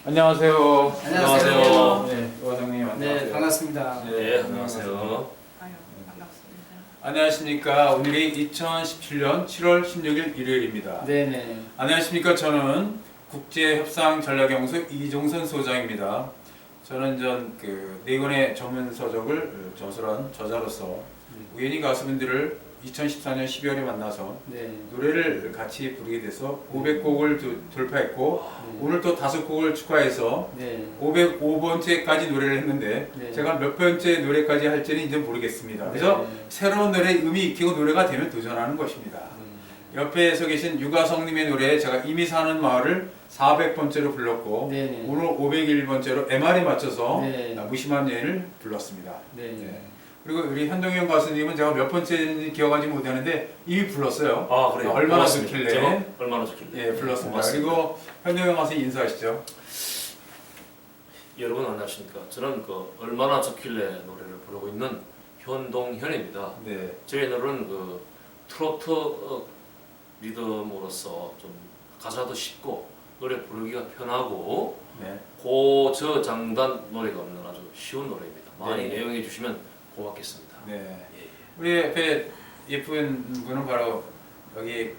안녕하세요. 안녕하세요. 네, 과장님 안녕하세요. 네, 반갑습니다. 네, 안녕하세요. 아유, 반갑습니다. 안녕하십니까. 오늘이 2017년 7월 16일 일요일입니다. 네네. 안녕하십니까. 저는 국제협상전략연구소 이종선 소장입니다. 저는 네 권의 전문 서적을 저술한 저자로서 우연히 가수분들을 2014년 12월에 만나서 네. 노래를 같이 부르게 돼서 500곡을 돌파했고 오늘 또 5곡을 추가해서 네. 505번째까지 노래를 했는데 네. 제가 몇 번째 노래까지 할지는 이제 모르겠습니다. 그래서 새로운 노래에 의미 익히고 노래가 되면 도전하는 것입니다. 옆에 서 계신 유가성님의 노래 제가 이미 사는 마을을 400번째로 불렀고 네. 오늘 501번째로 MR에 맞춰서 네. 무심한 여인을 불렀습니다. 네. 네. 그리고 우리 현동현 가수님은 제가 몇 번째인지 기억하지 못하는데 이미 불렀어요. 아 그래요? 얼마나 고맙습니다. 좋길래? 제가 얼마나 좋길래? 예, 불렀습니다. 고맙습니다. 그리고 현동현 가수 인사하시죠. 여러분 안녕하십니까? 저는 얼마나 좋길래 노래를 부르고 있는 현동현입니다. 네. 저희 노래는 트로트 리듬으로서 좀 가사도 쉽고 노래 부르기가 편하고 네. 고저장단 노래가 없는 아주 쉬운 노래입니다. 많이 네. 애용해 주시면 고맙겠습니다. 네. 예. 우리 옆에 예쁜 분은 바로 여기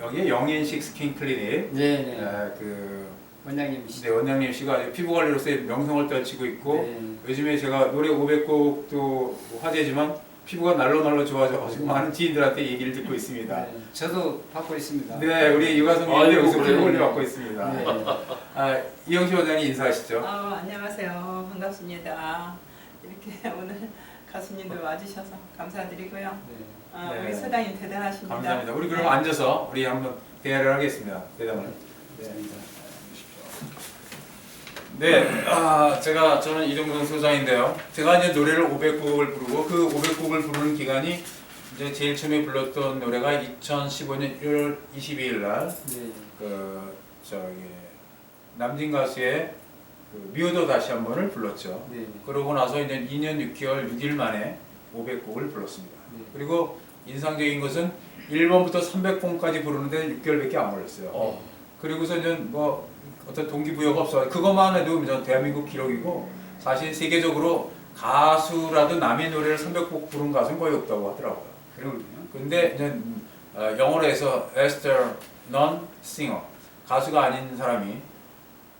영인식 스킨 클리닉 네네. 네, 원장님이시죠. 원장님 씨가 아주 피부 관리로서의 명성을 떨치고 있고 네. 요즘에 제가 노래 500곡도 화제지만 피부가 날로 좋아져가지고 많은 지인들한테 얘기를 듣고 있습니다. 네. 저도 받고 있습니다. 네, 우리 유가성님 아이고, 여기서 그래요? 피부 관리 받고 있습니다. 네. 이영시 원장님 인사하시죠. 안녕하세요. 반갑습니다. 이렇게 오늘 가수님들 와주셔서 감사드리고요. 네. 네. 우리 소장님 대단하십니다. 감사합니다. 우리 그럼 네. 앉아서 우리 한번 대화를 하겠습니다. 대담을. 네. 네, 저는 이종선 소장인데요. 제가 이제 노래를 500곡을 부르고 그 500곡을 부르는 기간이 이제 제일 처음에 불렀던 노래가 2015년 1월 22일 날 네. 남진 가수의 미워도 다시 한 번을 불렀죠. 네. 그러고 나서 이제 2년 6개월 6일 만에 500곡을 불렀습니다. 네. 그리고 인상적인 것은 1번부터 300번까지 부르는데 6개월밖에 안 걸렸어요. 그리고서 이제 뭐 어떤 동기부여가 없어. 그것만 해도 이제 대한민국 기록이고 사실 세계적으로 가수라도 남의 노래를 300곡 부른 가수는 거의 없다고 하더라고요. 그러군요. 근데 이제 영어로 해서 Esther Non Singer 가수가 아닌 사람이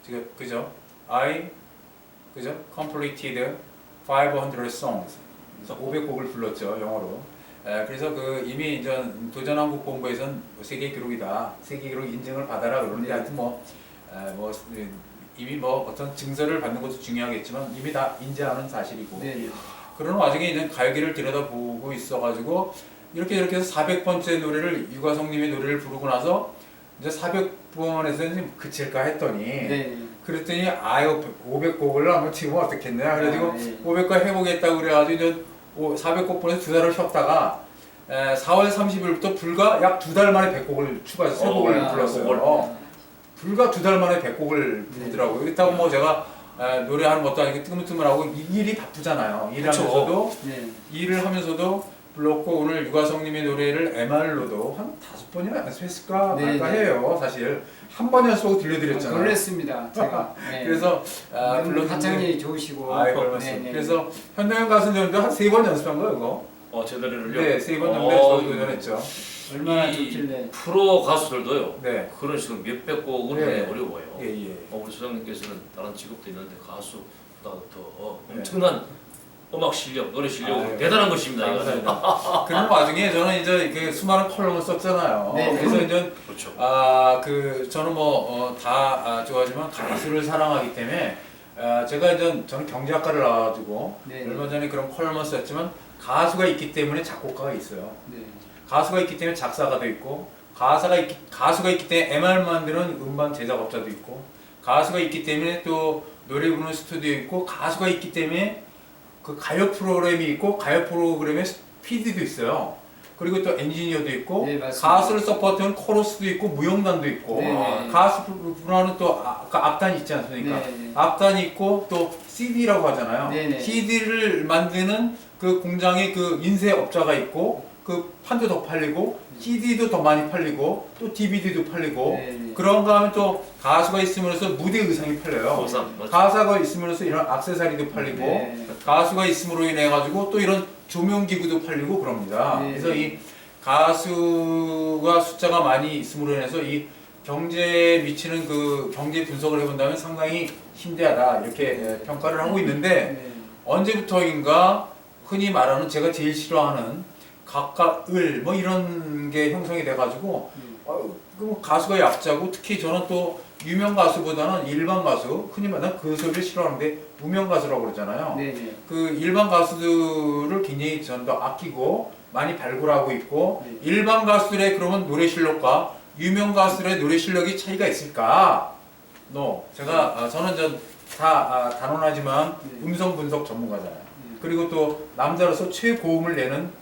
지금 그죠? 그죠? Completed 500 songs. 그래서 500곡을 불렀죠 영어로. 그래서 이미 이제 도전한국 본부에서는 세계 기록이다, 세계 기록 인증을 받아라 그러는데 하여튼 이미 어떤 증서를 받는 것도 중요하겠지만 이미 다 인지하는 사실이고. 네. 그런 와중에 이제 가요계를 들여다보고 있어가지고 이렇게 해서 400번째 노래를 유가성님의 노래를 부르고 나서 이제 400번에서 그칠까 했더니 네. 그랬더니 500곡을 한번 치면 어떻겠냐 그래가지고 네. 500곡 해보겠다고 그래가지고 이제 400곡 보내서 2달을 쉬었다가 4월 30일부터 불과 약 2달 만에 100곡을 추가해서 3곡을 불렀어요. 불과 2달 만에 100곡을 부르더라고요. 그렇다고 제가 노래하는 것도 아니고 뜨문뜨문하고 일이 바쁘잖아요. 일을 하면서도 불렀고 오늘 유가성님의 노래를 MR로도 한 5번이나 연습했을까 말까 해요. 사실 한 번 연습하고 들려드렸잖아요. 놀랬습니다. 제가. 네. 그래서 물론 하창이 좋으시고. 네. 그래서 현동현 가수님도 한 3번 연습한 거예요, 이거. 제 노래를요? 네, 3번 정도 도전했죠. 얼마나 이 좋길래. 프로 가수들도요. 네. 그런 식으로 몇백 곡은 네. 하기 어려워요. 예. 우리 소장님께서는 다른 직업도 있는데 가수보다 더 네. 엄청난 음악 실력, 노래 실력 아유, 대단한 것입니다. 이거. 감사합니다. 그런 와중에 저는 이제 그 수많은 컬럼을 썼잖아요. 네. 그래서 이제 그렇죠. 저는 다 좋아하지만 가수를 사랑하기 때문에 제가 이제 저는 경제학과를 나와가지고 네. 얼마 전에 그런 컬럼을 썼지만 가수가 있기 때문에 작곡가가 있어요. 네. 가수가 있기 때문에 작사가도 있고 가수가 있기 때문에 MR 만드는 음반 제작업자도 있고 가수가 있기 때문에 또 노래 부르는 스튜디오 있고 가수가 있기 때문에 그 가요 프로그램이 있고 가요 프로그램에 PD도 있어요. 그리고 또 엔지니어도 있고 네, 맞습니다. 가수를 서포트하는 코러스도 있고 무용단도 있고 네. 가수 분하는 또 앞단이 있지 않습니까? 네. 앞단이 있고 또 CD라고 하잖아요. 네. CD를 만드는 그 공장의 그 인쇄업자가 있고 그 판도 더 팔리고 CD도 더 많이 팔리고 또 DVD도 팔리고 네. 그런가 하면 또 가수가 있으면서 무대 의상이 팔려요. 맞죠. 가사가 있으면서 이런 액세서리도 팔리고 네. 가수가 있음으로 인해 가지고 또 이런 조명 기구도 팔리고 그럽니다. 네. 그래서 이 가수가 숫자가 많이 있음으로 인해서 이 경제에 미치는 그 경제 분석을 해본다면 상당히 심대하다 이렇게 평가를 하고 있는데 네. 언제부터인가 흔히 말하는 제가 제일 싫어하는 각각을 뭐 이런 게 형성이 돼가지고 그 가수가 약자고 특히 저는 또 유명 가수보다는 일반 가수 흔히 말하는 그 소리를 싫어하는데 무명 가수라고 그러잖아요. 네. 네. 그 일반 가수들을 굉장히 전 더 아끼고 많이 발굴하고 있고 네. 일반 가수들의 그러면 노래 실력과 유명 가수들의 노래 실력이 차이가 있을까? 제가 저는 다 단언하지만 네. 음성 분석 전문가잖아요. 네. 그리고 또 남자로서 최고음을 내는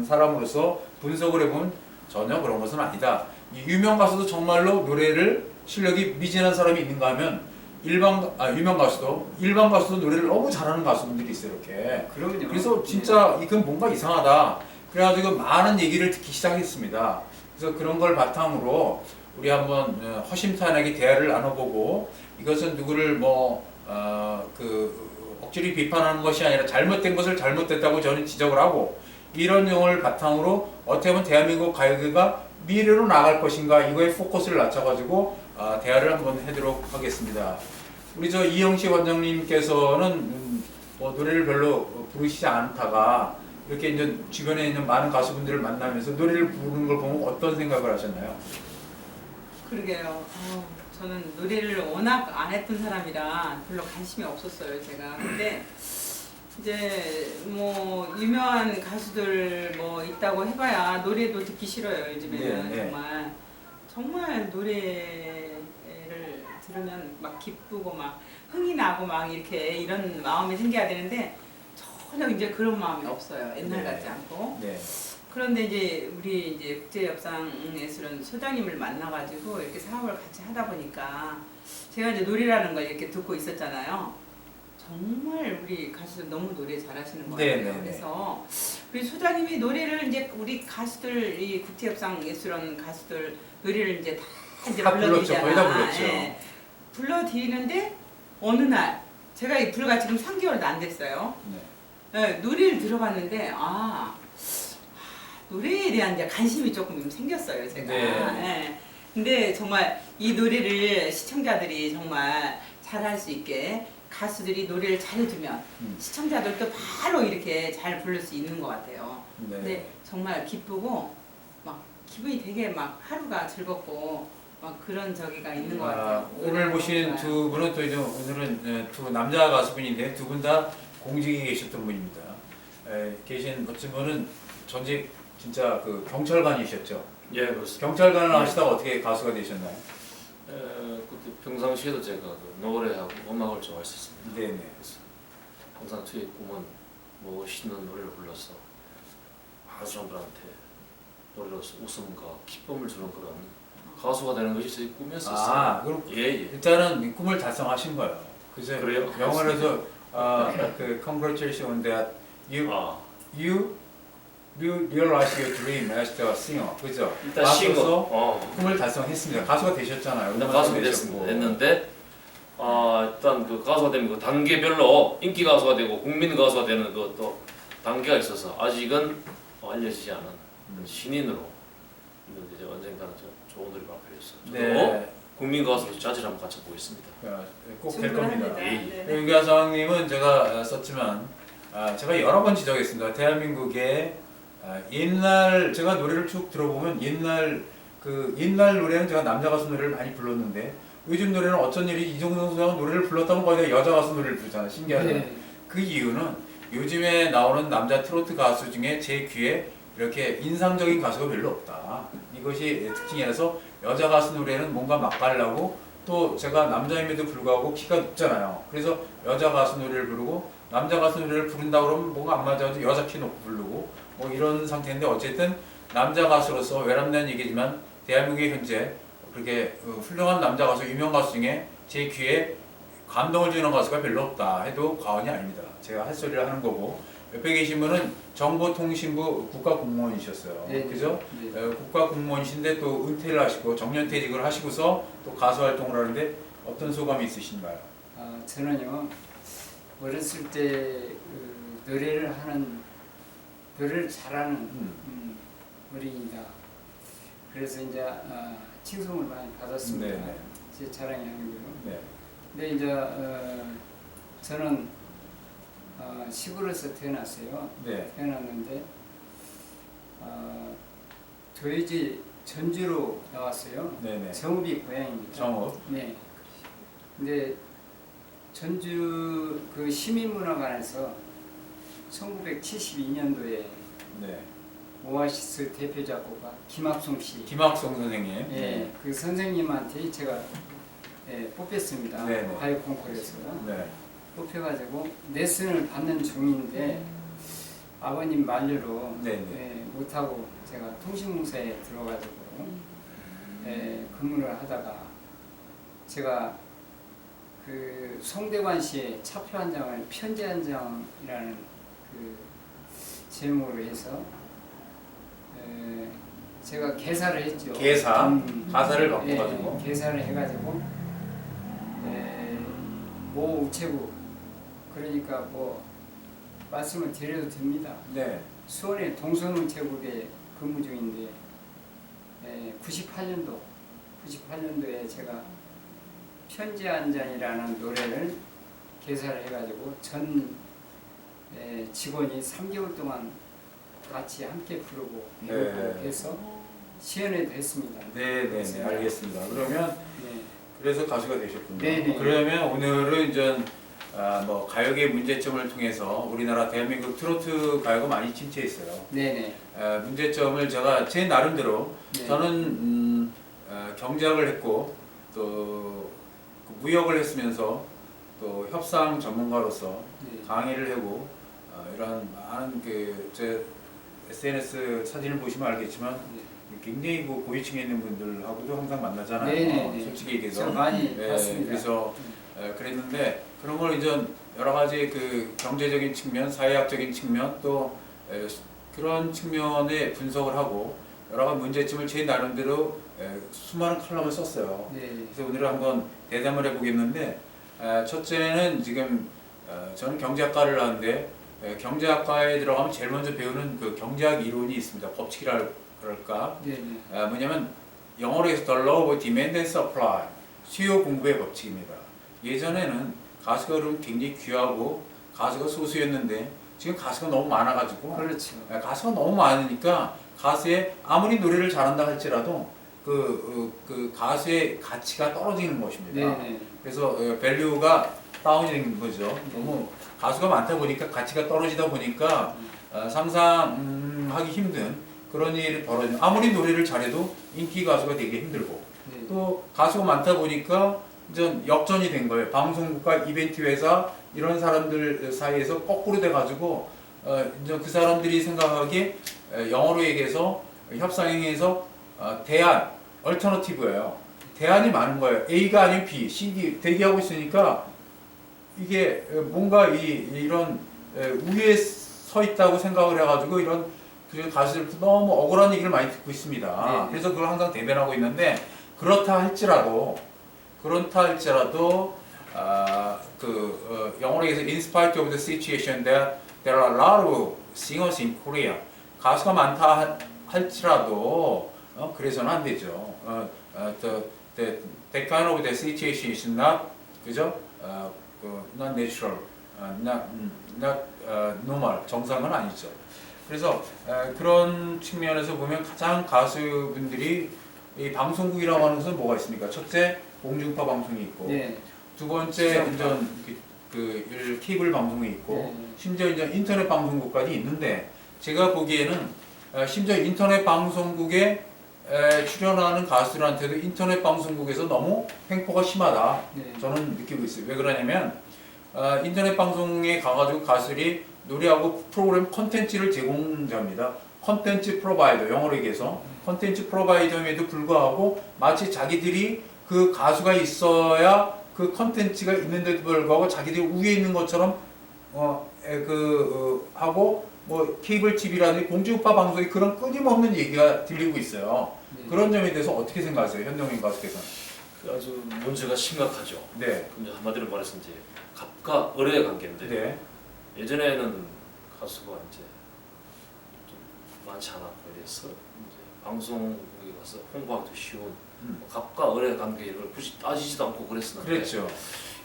사람으로서 분석을 해보면 전혀 그런 것은 아니다. 이 유명 가수도 정말로 노래를 실력이 미진한 사람이 있는가 하면 유명 가수도 일반 가수도 노래를 너무 잘하는 가수분들이 있어요. 이렇게. 그럼요. 그래서 진짜 이건 뭔가 이상하다. 그래가지고 많은 얘기를 듣기 시작했습니다. 그래서 그런 걸 바탕으로 우리 한번 허심탄회하게 대화를 나눠보고 이것은 누구를 억지로 비판하는 것이 아니라 잘못된 것을 잘못됐다고 저는 지적을 하고 이런 내용을 바탕으로 어떻게 하면 대한민국 가요계가 미래로 나갈 것인가 이거에 포커스를 낮춰가지고 대화를 한번 해도록 하겠습니다. 우리 이영식 원장님께서는 노래를 별로 부르시지 않다가 이렇게 이제 주변에 있는 많은 가수분들을 만나면서 노래를 부르는 걸 보면 어떤 생각을 하셨나요? 그러게요. 저는 노래를 워낙 안 했던 사람이라 별로 관심이 없었어요, 제가. 근데 이제 뭐 유명한 가수들 뭐 있다고 해봐야 노래도 듣기 싫어요, 요즘에는. 네, 네. 정말 노래를 들으면 막 기쁘고 막 흥이 나고 막 이렇게 이런 마음이 생겨야 되는데 전혀 이제 그런 마음이 없어요. 옛날 네. 같지 않고. 네. 그런데 이제 우리 이제 국제협상예술원 소장님을 만나가지고 이렇게 사업을 같이 하다 보니까 제가 이제 노래라는 걸 이렇게 듣고 있었잖아요. 정말 우리 가수들 너무 노래 잘하시는 것 같아요. 네, 네, 네. 그래서 우리 소장님이 노래를 이제 우리 가수들 이 국제협상예술원 가수들 노래를 이제 다 이제 다 불렀죠. 불러드리잖아. 거의 다 불렀죠. 예. 불러드리는데 어느 날 제가 이 불과 지금 3개월도 안 됐어요. 네. 예, 노래를 들어봤는데 노래에 대한 이제 관심이 조금 생겼어요, 제가. 네. 예. 근데 정말 이 노래를 시청자들이 정말 잘할 수 있게 가수들이 노래를 잘해주면 시청자들도 바로 이렇게 잘 부를 수 있는 것 같아요. 네. 근데 정말 기쁘고 막 기분이 되게 막 하루가 즐겁고 막 그런 저기가 있는 것 같아요. 오늘 보신 좋아요. 두 분은 또 이제 오늘은 두 남자 가수분인데 두 분 다 공직에 계셨던 분입니다. 계신 어찌 보면 전직 진짜 그 경찰관이셨죠. 예, 그렇습니다. 경찰관을 하시다가 어떻게 가수가 되셨나요? 그때 평상시에도 제가 그 노래하고 음악을 좋아했었습니다. 네네. 그래서 항상 저의 꿈은 멋있는 노래를 불러서 많은 사람들한테 노래로서 웃음과 기쁨을 주는 그런 가수가 되는 것이 제 꿈이었었어요. 그럼 예. 일단은 이 꿈을 달성하신 거예요. 그래서 그래요? 영어로서 그 congratulations on that you realize your dream as the singer. 그죠? 일단 가수로서 꿈을 달성했습니다. 가수가 되셨잖아요. 일단 음악가가 가수가 되셨고. 됐는데 일단 그 가수가 되면 그 단계별로 인기 가수가 되고 국민 가수가 되는 그또 단계가 있어서 아직은 알려지지 않은 신인으로 있는데 이제 언젠가는 좋은 노래 발표했어. 네. 국민 가수로 자질 한번 갖춰 보겠습니다. 꼭 될 겁니다. 충분합니다. 예. 네. 유 가수님은 제가 썼지만 제가 여러 번 지적했습니다. 대한민국의 옛날 제가 노래를 쭉 들어보면 옛날 노래는 제가 남자 가수 노래를 많이 불렀는데 요즘 노래는 어쩐 일이 이정동 선수가 노래를 불렀다면 거의 다 여자 가수 노래를 부르잖아요. 신기하죠. 네. 그 이유는 요즘에 나오는 남자 트로트 가수 중에 제 귀에 이렇게 인상적인 가수가 별로 없다. 이것이 특징이라서 여자 가수 노래는 뭔가 맛깔나고 또 제가 남자임에도 불구하고 키가 높잖아요. 그래서 여자 가수 노래를 부르고 남자 가수 노래를 부른다 그러면 뭔가 안 맞아도 여자 키 놓고 부르고 뭐 이런 상태인데 어쨌든 남자 가수로서 외람된 얘기지만 대한민국에 현재 그렇게 훌륭한 남자 가수, 유명 가수 중에 제 귀에 감동을 주는 가수가 별로 없다 해도 과언이 아닙니다. 제가 할 소리를 하는 거고 옆에 계신 분은 정보통신부 국가공무원이셨어요. 네. 그죠? 네. 국가공무원이신데 또 은퇴를 하시고 정년퇴직을 하시고서 또 가수 활동을 하는데 어떤 소감이 있으신가요? 저는요 어렸을 때 노래를 잘하는 어린이다. 그래서 이제 칭송을 많이 받았습니다. 네네. 제 자랑이 아니고요. 네. 근데 이제 저는 시골에서 태어났어요. 네. 태어났는데 저희 전주로 나왔어요. 네네. 정읍이 고향입니다. 정읍. 네. 근데 전주 그 시민문화관에서 1972년도에 네. 오아시스 대표 작곡가 김학송 씨, 김학송 선생님. 예, 그 선생님한테 제가 뽑혔습니다. 네네. 가요 콩쿠르에서 네. 뽑혀가지고 레슨을 받는 중인데 아버님 만류로 네네. 못하고 제가 통신공사에 들어가지고 근무를 하다가 제가 그 송대관시의 차표 한 장을 편지 한 장이라는 그 제목으로 해서 제가 개사를 했죠. 개사? 가사를 갖고 가지고? 개사를 해가지고 모 우체국 그러니까 뭐 말씀을 드려도 됩니다. 네. 수원의 동선우체국에 근무 중인데 98년도에 제가 편지 한 잔이라는 노래를 개사를 해가지고 전 직원이 3개월 동안 같이 함께 부르고 배우고 해서 시연회 됐습니다. 네네네. 알겠습니다. 그러면 네. 그래서 가수가 되셨군요. 네네. 그러면 오늘은 이제 뭐 가요계 문제점을 통해서 우리나라 대한민국 트로트 가요가 많이 침체했어요. 네네. 문제점을 제가 제 나름대로 네. 저는 경제학을 했고 또 무역을 했으면서 또 협상 전문가로서 네. 강의를 하고 이런 많은 제 SNS 사진을 보시면 알겠지만 네. 굉장히 고위층에 있는 분들하고도 항상 만나잖아요. 네네네. 솔직히 얘기해서. 저 많이 네, 봤습니다. 그래서 그랬는데 그런 걸 이제 여러 가지 그 경제적인 측면, 사회학적인 측면 또 그런 측면에 분석을 하고 여러 가지 문제점을 제 나름대로 수많은 칼럼을 썼어요. 네. 그래서 오늘은 한번 대담을 해보겠는데 첫째는 지금 저는 경제학과를 하는데 경제학과에 들어가면 제일 먼저 배우는 그 경제학 이론이 있습니다. 법칙이랄까 네네. 뭐냐면 영어로 해서 The Law of Demand and Supply 수요 공급의 법칙입니다. 예전에는 가수가 그러면 굉장히 귀하고 가수가 소수였는데 지금 가수가 너무 많아가지고 그렇죠. 가수가 너무 많으니까 가수의 아무리 노래를 잘한다 할지라도 그 가수의 가치가 떨어지는 것입니다. 네네. 그래서 밸류가 다운이 된 거죠. 너무 가수가 많다 보니까 가치가 떨어지다 보니까 상상하기 힘든 그런 일이 벌어지는. 아무리 노래를 잘해도 인기 가수가 되기 힘들고 네. 또 가수가 많다 보니까 이제 역전이 된 거예요. 방송국과 이벤트 회사 이런 사람들 사이에서 거꾸로 돼가지고 이제 그 사람들이 생각하기에 영어로 얘기해서 협상행위에서 대안, 얼터너티브예요. 대안이 많은 거예요. A가 아니면 B, C, D 대기하고 있으니까 이게 뭔가 이런 우위에 서 있다고 생각을 해가지고 이런 그 가수들 너무 억울한 얘기를 많이 듣고 있습니다. 네. 그래서 그걸 항상 대변하고 있는데 그렇다 할지라도 영어로 해서 in spite of the situation that there are a lot of singers in Korea 가수가 많다 할지라도 그래서는 안 되죠. That kind of the situation is not 그죠? not natural, not normal 정상은 아니죠. 그래서 그런 측면에서 보면 가장 가수분들이 이 방송국이라고 하는 것은 뭐가 있습니까? 첫째 공중파 방송이 있고, 네. 두 번째 이제 케이블 방송이 있고, 네. 심지어 이제 인터넷 방송국까지 있는데 제가 보기에는 심지어 인터넷 방송국에 출연하는 가수들한테도 인터넷 방송국에서 너무 횡포가 심하다. 네. 저는 느끼고 있어요. 왜 그러냐면 인터넷 방송에 가가지고 가수들이 노래하고 프로그램 컨텐츠를 제공자입니다. 컨텐츠 프로바이더, 영어로 얘기해서 컨텐츠 프로바이더임에도 불구하고 마치 자기들이 그 가수가 있어야 그 컨텐츠가 있는데도 불구하고 자기들이 위에 있는 것처럼 하고 뭐 케이블 TV라든지 공중파 방송에 그런 끊임없는 얘기가 들리고 있어요. 네. 그런 점에 대해서 어떻게 생각하세요, 현동인 가수께서는? 아주 문제가 심각하죠. 네. 근데 한마디로 말해서 이제 갑과 을의 관계인데 네. 예전에는 가수가 이제 좀 많지 않았고 그래서 이제 방송국에 가서 홍보하기도 쉬운 뭐 갑과 을의 관계를 굳이 따지지도 않고 그랬었는데 그랬죠.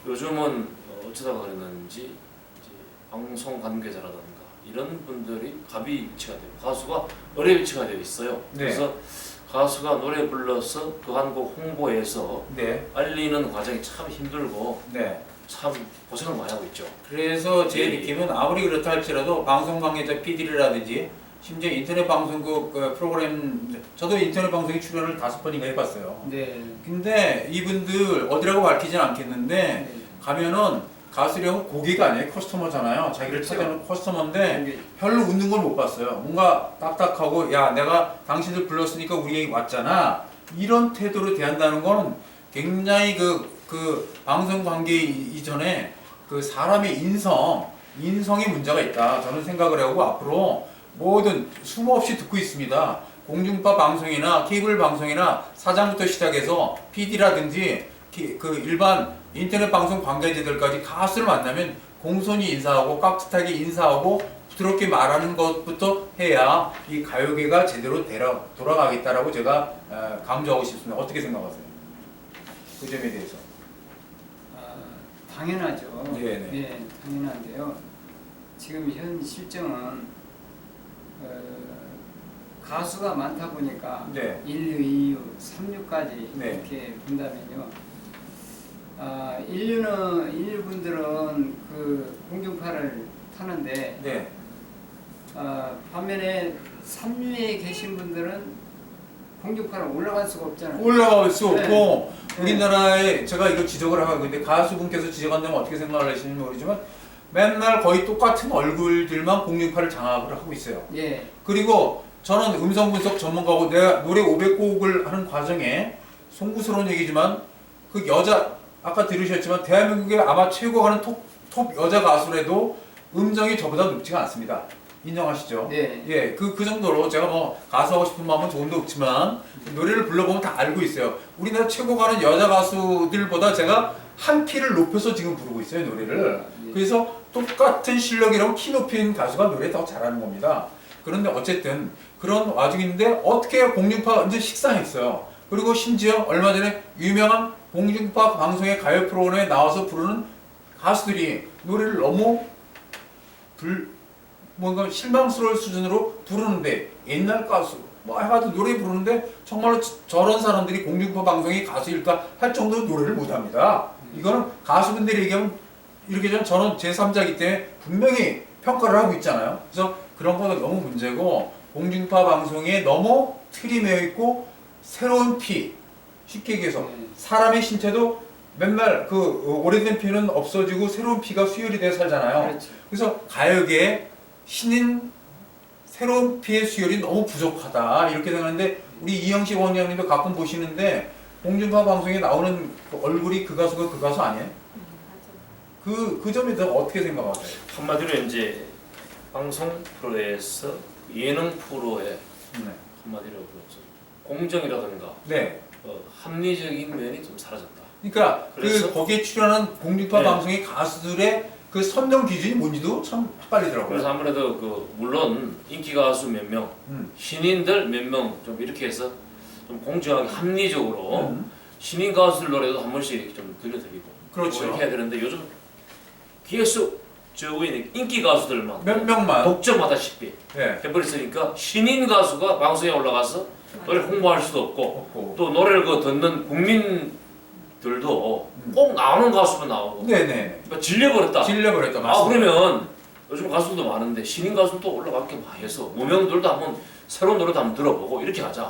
요즘은 어쩌다가 그랬는지 이제 방송 관계자라든가 이런 분들이 갑이 위치가 되고 가수가 을의 위치가 되어 있어요. 네. 그래서 가수가 노래 불러서 그 한 곡 홍보해서 네. 알리는 과정이 참 힘들고 네. 참 고생을 많이 하고 있죠. 그래서 제 예. 느낌은 아무리 그렇다 할지라도 방송 관계자 PD라든지 심지어 인터넷 방송국 프로그램, 저도 인터넷 방송에 출연을 5번인가 해봤어요. 네. 근데 이분들 어디라고 밝히진 않겠는데 네. 가면은 가수려면 고객가 아니에요. 커스터머잖아요. 자기를 그렇죠. 찾아오는 커스터머인데 이게 별로 웃는 걸 못 봤어요. 뭔가 딱딱하고 야 내가 당신들 불렀으니까 우리 왔잖아. 이런 태도로 대한다는 건 굉장히 그 방송 관계 이전에 그 사람의 인성에 문제가 있다. 저는 생각을 하고 앞으로 모든 숨없이 듣고 있습니다. 공중파 방송이나 케이블 방송이나 사장부터 시작해서 PD라든지 그 일반 인터넷 방송 관계자들까지 가수를 만나면 공손히 인사하고 깍듯하게 인사하고 부드럽게 말하는 것부터 해야 이 가요계가 제대로 돌아가겠다라고 제가 강조하고 싶습니다. 어떻게 생각하세요? 그 점에 대해서. 당연하죠. 네네. 네, 당연한데요. 지금 현 실정은 가수가 많다 보니까 네. 1류, 2류, 3류까지 네. 이렇게 본다면요. 1류 분들은 그 공중파를 타는데 네. 반면에 3류에 계신 분들은 공중파를 올라갈 수가 없잖아요. 올라갈 수 없고 네. 우리나라에 제가 이거 지적을 하고 있는데 가수분께서 지적한다면 어떻게 생각을 하시는지 모르지만 맨날 거의 똑같은 얼굴들만 공중파를 장악을 하고 있어요. 예. 그리고 저는 음성 분석 전문가고 내가 노래 500곡을 하는 과정에 송구스러운 얘기지만 그 여자 아까 들으셨지만 대한민국의 아마 최고 하는 톱 여자 가수라도 음정이 저보다 높지가 않습니다. 인정하시죠? 네. 예, 그 정도로 제가 뭐 가수하고 싶은 마음은 조금도 없지만 노래를 불러보면 다 알고 있어요. 우리나라 최고 가는 여자 가수들보다 제가 한 키를 높여서 지금 부르고 있어요, 노래를. 예. 그래서 똑같은 실력이라고 키 높인 가수가 노래 더 잘하는 겁니다. 그런데 어쨌든 그런 와중인데 어떻게 공중파 이제 식상했어요. 그리고 심지어 얼마 전에 유명한 공중파 방송의 가요 프로그램에 나와서 부르는 가수들이 노래를 너무 뭔가 실망스러울 수준으로 부르는데 옛날 가수 뭐 해가지고 노래 부르는데 정말로 저런 사람들이 공중파 방송의 가수일까 할 정도로 노래를 못합니다. 이거는 가수분들이 얘기하면 이렇게 저는 제3자이기 때문에 분명히 평가를 하고 있잖아요. 그래서 그런 거는 너무 문제고 공중파 방송에 너무 틀이 매여 있고 새로운 피 쉽게 얘기해서 사람의 신체도 맨날 그 오래된 피는 없어지고 새로운 피가 수혈이 돼서 살잖아요. 그렇죠. 그래서 가요계에 신인 새로운 피의 수혈이 너무 부족하다 이렇게 생각하는데 우리 이영식 원장님도 가끔 보시는데 공중파 방송에 나오는 그 얼굴이 그 가수가 그 가수 아니에요? 그 점에 대해서 어떻게 생각하세요? 한마디로 이제 방송 프로에서 예능 프로에 네. 한마디로 공정이라든가 네. 합리적인 면이 좀 사라졌다. 그러니까 그래서? 거기에 출연하는 공중파 네. 방송의 가수들의 그 선정 기준이 뭔지도 참 헷갈리더라고요. 그래서 아무래도 물론 인기 가수 몇 명, 신인들 몇 명 좀 이렇게 해서 좀 공정하게 합리적으로 신인 가수들 노래도 한 번씩 좀 들려드리고 그렇죠. 이렇게 해야 되는데 요즘 계속 저 위에 인기 가수들만 몇 명만. 독점하다시피 네. 해버렸으니까 신인 가수가 방송에 올라가서 노래 홍보할 수도 없고 없고. 또 노래를 듣는 국민들도 꼭 나오는 가수만 나오고 네네. 그러니까 질려버렸다. 질려버렸다. 아 맞습니다. 그러면 요즘 가수들도 많은데 신인 가수도 올라가게 많이 해서 무명들도 한번 새로운 노래도 한번 들어보고 이렇게 하자.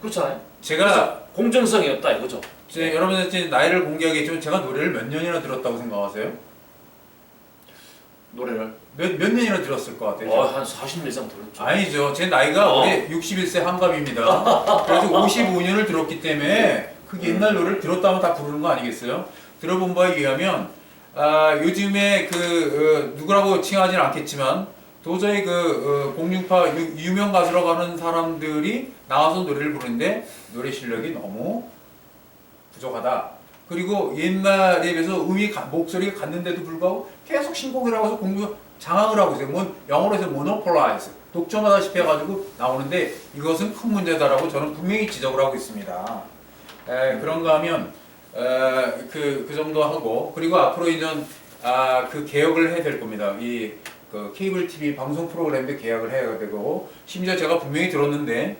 그렇잖아요. 제가 공정성이 없다 이거죠. 여러분들 나이를 공개하겠지만 제가 노래를 몇 년이나 들었다고 생각하세요? 노래를 몇 년이나 들었을 것 같아요? 한 40년 이상 들었죠. 아니죠. 제 나이가 올해 61세 한갑입니다. 그래서 55년을 들었기 때문에 그 옛날 노래를 들었다면 다 부르는 거 아니겠어요? 들어본 바에 의하면 요즘에 누구라고 칭하지는 않겠지만 도저히 공중파 유명 가수라고 하는 사람들이 나와서 노래를 부르는데 노래 실력이 너무 부족하다. 그리고 옛날에 비해서 목소리가 갔는데도 불구하고 계속 신곡이라고 해서 장악을 하고 있어요. 영어로 해서 monopolize, 독점하다시피 해가지고 나오는데 이것은 큰 문제다라고 저는 분명히 지적을 하고 있습니다. 그런가 하면 그 정도 하고, 그리고 앞으로 이제 개혁을 해야 될 겁니다. 케이블 TV 방송 프로그램도 개혁을 해야 되고, 심지어 제가 분명히 들었는데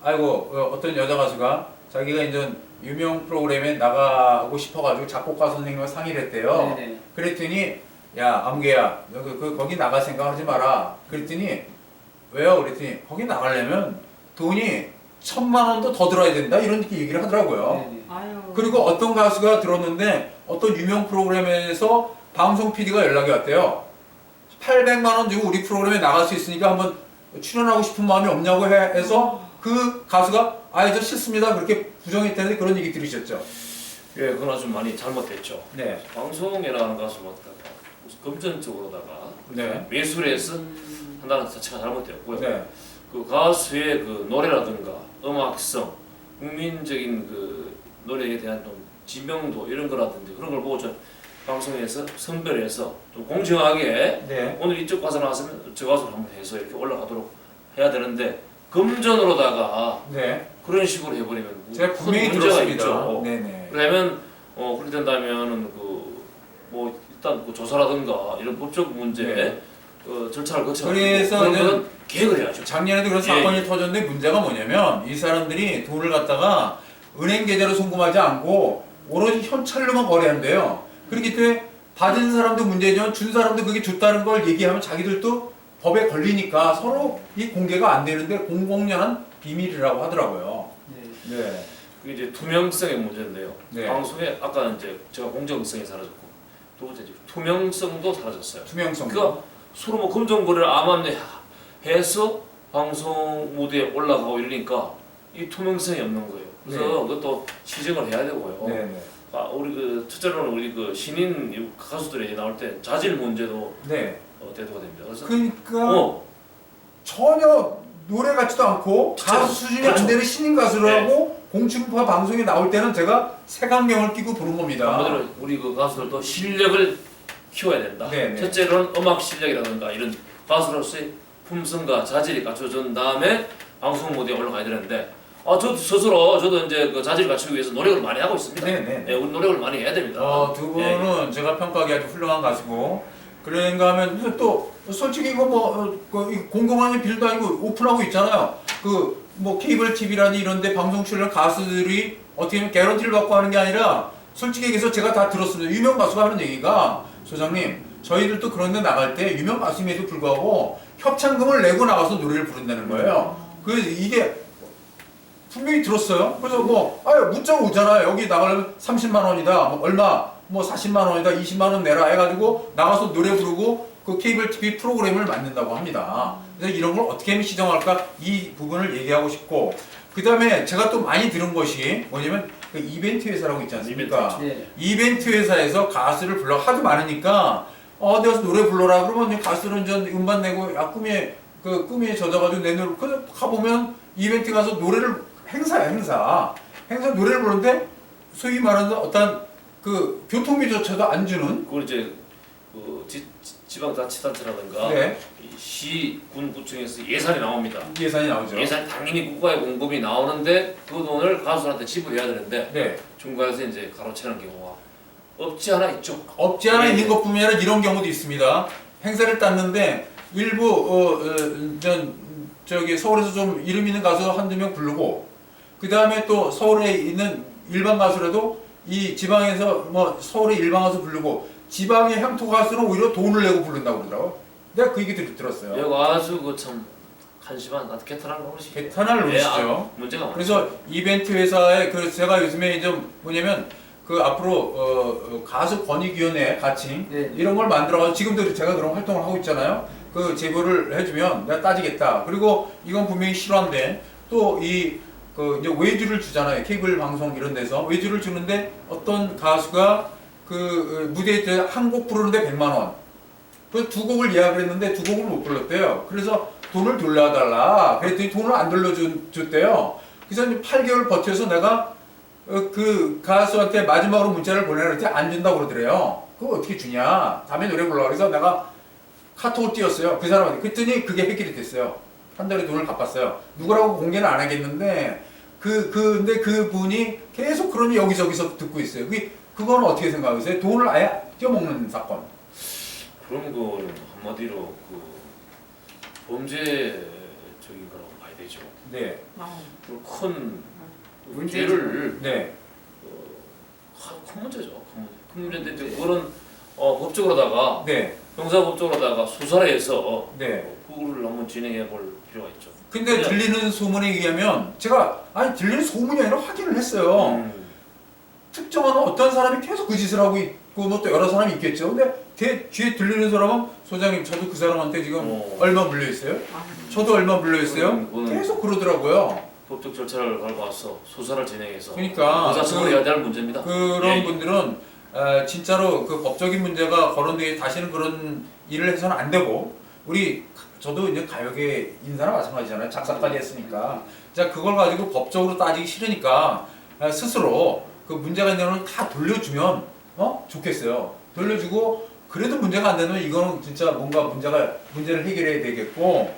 어떤 여자 가수가 자기가 이제 유명 프로그램에 나가고 싶어가지고 작곡가 선생님과 상의를 했대요. 네네. 그랬더니 야 아무개야 거기 나갈 생각하지 마라. 그랬더니 왜요? 그랬더니 거기 나가려면 돈이 1,000만 원도 더 들어야 된다 이런 얘기를 하더라고요. 네네. 아유. 그리고 어떤 가수가 들었는데 어떤 유명 프로그램에서 방송 PD가 연락이 왔대요. 800만 원 주고 우리 프로그램에 나갈 수 있으니까 한번 출연하고 싶은 마음이 없냐고 해서 그 가수가 저 싫습니다 그렇게 부정했다는데 그런 얘기 들으셨죠? 예, 그건 아주 많이 잘못됐죠. 네. 방송에 나가는 가수마다가 금전적으로다가 네. 매술에서 한다는 자체가 잘못되었고요. 네. 그 가수의 그 노래라든가 음악성, 국민적인 그 노래에 대한 좀 지명도 이런 거라든지 그런 걸 보고 좀 방송에서 선별해서 좀 공정하게 네. 오늘 이쪽 가수 나왔으면 저 가수를 한번 해서 이렇게 올라가도록 해야 되는데 금전으로다가 네. 그런 식으로 해버리면 제가 큰 분명히 문제가 들었습니다. 있죠. 네네. 그러면 그렇게 된다면은 일단 조사라든가 이런 법적 문제 네. 절차를 거쳐서 그래서 그런 거는 계획을 해야죠. 작년에도 그런 사건이 터졌는데 문제가 뭐냐면 이 사람들이 돈을 갖다가 은행 계좌로 송금하지 않고 오로지 현찰로만 거래한대요. 그렇기 때문에 받은 사람도 문제지만 준 사람도 그게 줬다는 걸 얘기하면 자기들도 법에 걸리니까 서로 이 공개가 안 되는데 공공연한 비밀이라고 하더라고요. 네. 네. 그게 이제 투명성의 문제인데요. 네. 방송에 아까 이제 제가 공정성이 사라졌고 두 번째 이제 투명성도 사라졌어요. 투명성. 그러니까 서로 뭐 금전 거래를 암암내 해서 방송 무대에 올라가고 이러니까 이 투명성이 없는 거예요. 그래서 네. 그것도 시정을 해야 되고요. 네네. 우리 첫째로는 우리 신인 가수들이 나올 때 자질 문제도 네. 대두가 됩니다. 그래서 그러니까 전혀 노래 같지도 않고 가수 수준이 안 되는 신인 가수라고 공중파 방송에 나올 때는 제가 색안경을 끼고 부른 겁니다. 한마디로 우리 그 가수들도 실력을 키워야 된다. 네네. 첫째로는 음악 실력이라든가 이런 가수로서의 품성과 자질이 갖춰진 다음에 방송 무대에 올라가야 되는데 저도 스스로 저도 이제 그 자질을 갖추기 위해서 노력을 많이 하고 있습니다. 네네. 네, 우리 노력을 많이 해야 됩니다. 두 분은 제가 평가하기 아주 훌륭한 가수고 그런가 하면 또 솔직히 이거 공공한 빌도 아니고 오픈하고 있잖아요. 케이블 TV라니 이런데 방송 출연 가수들이 어떻게 보면 개런티를 받고 하는 게 아니라 솔직히 얘기해서 제가 다 들었습니다. 유명 가수가 하는 얘기가 소장님 저희들도 그런 데 나갈 때 유명 가수임에도 불구하고 협찬금을 내고 나가서 노래를 부른다는 거예요. 그래서 이게 분명히 들었어요. 그래서 문자가 오잖아요. 여기 나가려면 30만 원이다. 얼마 40만 원이다. 20만 원 내라 해가지고 나가서 노래 부르고 그 케이블 TV 프로그램을 만든다고 합니다. 그래서 이런 걸 어떻게 하면 시정할까 이 부분을 얘기하고 싶고 그 다음에 제가 또 많이 들은 것이 뭐냐면 그 이벤트 회사라고 있지 않습니까? 네. 이벤트 회사에서 가수를 불러 하도 많으니까 어디 가서 노래 불러라 그러면 가수는 전 음반 내고 꿈에 젖어가지고 내 노래 그래서 가보면 이벤트 가서 노래를 행사야 행사 노래를 부르는데 소위 말하는 어떤 그 교통비조차도 안 주는 그걸 이제 그 지방자치단체라든가 네. 시, 군, 구청에서 예산이 나옵니다. 예산이 나오죠. 예산이 당연히 국가의 공급이 나오는데 그 돈을 가수한테 지불해야 되는데 네. 중간에서 이제 가로채는 경우가 없지 않아 있죠. 없지 않아 네. 있는 것뿐만 아니라 이런 경우도 있습니다. 행사를 땄는데 일부 서울에서 좀 이름 있는 가수 한두 명 부르고 그 다음에 또 서울에 있는 일반 가수라도 이 지방에서 서울에 일반 가수 부르고 지방의 향토 가수는 오히려 돈을 내고 부른다고 그러더라고. 내가 그 얘기 들었어요. 내가 아주 참 한심한 개탄한 노릇이 개탄할 노릇이죠. 문제가 많죠. 그래서 이벤트 회사에 제가 요즘에 좀 뭐냐면 앞으로 가수 권익위원회 가칭 네. 이런 걸 만들어가지고 지금도 제가 그런 활동을 하고 있잖아요. 그 제보를 해주면 내가 따지겠다. 그리고 이건 분명히 실화인데 또 이제 외주를 주잖아요. 케이블 방송 이런 데서 외주를 주는데 어떤 가수가 그 무대에 한 곡 부르는데 100만 원. 그 두 곡을 예약을 했는데 두 곡을 못 불렀대요. 그래서 돈을 돌려달라. 그랬더니 돈을 안 돌려줬대요. 그래서 8개월 버텨서 내가 그 가수한테 마지막으로 문자를 보내라 그랬더니 안 준다고 그러더래요. 그거 어떻게 주냐? 다음에 노래 불러. 그래서 내가 카톡을 띄웠어요. 그 사람한테. 그랬더니 그게 해결이 됐어요. 한 달에 돈을 갚았어요. 누구라고 공개는 안 하겠는데 근데 그 분이 계속 그러니 여기저기서 듣고 있어요. 그건 어떻게 생각하세요? 돈을 아예 떼어먹는 사건. 그런 거는 한마디로 그 범죄적인 거라고 봐야 되죠. 네. 큰 문제죠. 문제를 네. 큰 문제죠. 큰 문제인데 이제 그거는 법적으로다가 네. 형사법적으로다가 수사를 해서 네. 그거를 한번 진행해 볼 필요가 있죠. 근데 그냥- 들리는 소문에 의하면 제가 들리는 소문이 아니라 확인을 했어요. 특정한 어떤 사람이 계속 그 짓을 하고 있고 뭐 또 여러 사람이 있겠죠. 근데 뒤에 들리는 사람은 소장님 저도 그 사람한테 지금 얼마 물려 있어요? 저도 얼마 물려 있어요? 그거는 계속 그러더라고요. 법적 절차를 밟아서 수사를 진행해서 그러니까 형사처벌해야 될 문제입니다. 그런 예, 예. 분들은 진짜로 그 법적인 문제가 거론되게 다시는 그런 일을 해서는 안 되고 저도 이제 가요계 인사나 마찬가지잖아요. 작사까지 했으니까. 자 그걸 가지고 법적으로 따지기 싫으니까 스스로 그 문제가 있는 걸 다 돌려주면 좋겠어요. 돌려주고 그래도 문제가 안 되면 이거는 진짜 뭔가 문제를 해결해야 되겠고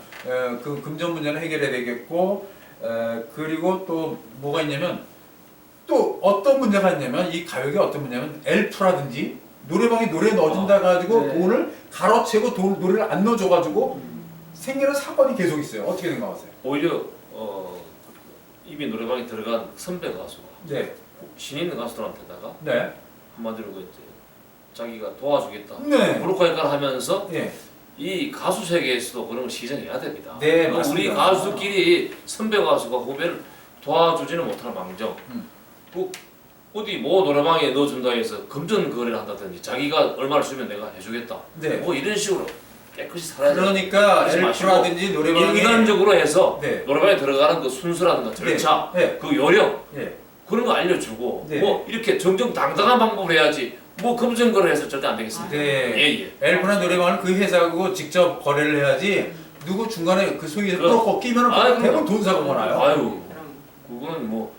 그 금전 문제는 해결해야 되겠고 그리고 또 뭐가 있냐면 또 어떤 문제가 있냐면 이 가요계 어떤 문제냐면 엘프라든지 노래방에 노래 넣어준다 가지고 네. 돈을 가로채고 노래를 안 넣어줘 가지고 생기는 사건이 계속 있어요. 어떻게 생각하세요? 오히려 이미 노래방에 들어간 선배 가수가 네, 신인 가수들한테다가 네, 한마디로 그 이제 자기가 도와주겠다. 네, 브로커 역할을 하면서 예, 이 가수 세계에서도 그런 걸 시정해야 됩니다. 네, 우리 맞습니다. 가수들끼리 선배 가수가 후배를 도와주지는 못하는 망정. 그 어디 뭐 노래방에 넣어준다 해서 금전 거래를 한다든지 자기가 얼마를 주면 내가 해주겠다. 네. 뭐 이런 식으로 깨끗이 살아야 돼요. 그러니까 그러지 마시고 엘프라든지 노래방에 인간적으로 해서 네. 노래방에 들어가는 그 순서라든가 절차, 네. 그 요령 예, 그런 거 알려주고 네. 뭐 이렇게 정정당당한 방법을 해야지 뭐 금전 거래해서 절대 안 되겠습니다. 네. 예예. 엘프나 노래방은 그 회사하고 직접 거래를 해야지 누구 중간에 그 소위 그- 브로커 끼면은 아이고. 대부분 돈 사고가 나요. 아유 그럼 그거는 뭐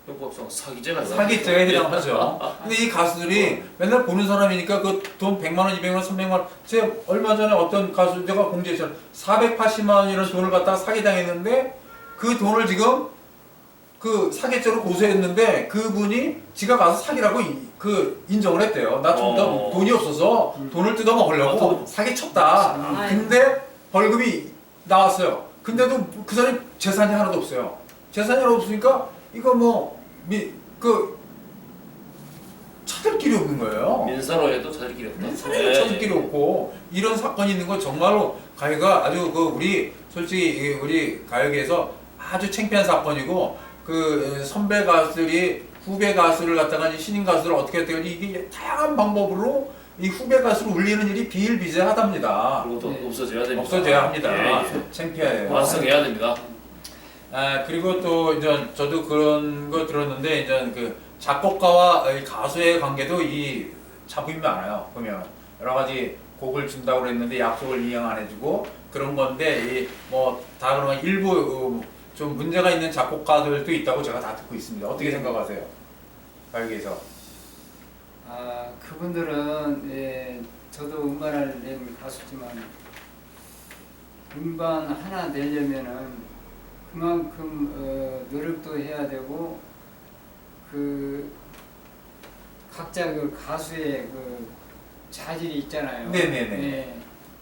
형법상 사기죄가 사기죄에 해당하죠. 근데 이 가수들이 맨날 보는 사람이니까 그 돈 100만 원, 200만 원, 300만 원. 제가 얼마 전에 어떤 가수 제가 공지했잖아요. 480만 원이라는 돈을 갖다가 사기당했는데 그 돈을 지금 그 사기죄로 고소했는데 그분이 지가 가서 사기라고 인정을 했대요. 나 좀 더 돈이 없어서 돈을 뜯어 먹으려고 사기쳤다. 근데 벌금이 나왔어요. 근데도 그 사람이 재산이 하나도 없어요. 재산이 하나도 없으니까 이거 찾을 길이 없는 거예요. 민사로 해도 찾을 길이 없다. 사례를 찾을 길이 없고 이런 사건이 있는 건 정말로 가요가 아주 솔직히 우리 가요계에서 아주 창피한 사건이고 그 선배 가수들이 후배 가수를 갖다가 이제 신인 가수를 어떻게 이게 다양한 방법으로 이 후배 가수를 울리는 일이 비일비재하답니다. 그것도 네. 없어져야 됩니다. 없어져야 합니다. 예, 예. 창피해요. 완성해야 됩니다. 그리고 또 이제 저도 그런 거 들었는데 이제 그 작곡가와 이 가수의 관계도 이 잡음이 많아요. 보면 여러 가지 곡을 준다고 그랬는데 약속을 이행 안 해주고 그런 건데 다 그러면 일부 좀 문제가 있는 작곡가들도 있다고 제가 다 듣고 있습니다. 어떻게 생각하세요? 가요계에서. 그분들은 저도 음반을 낸 가수지만 음반 하나 내려면은 그만큼 노력도 해야 되고 각자 그 가수의 그 자질이 있잖아요. 네네네. 네,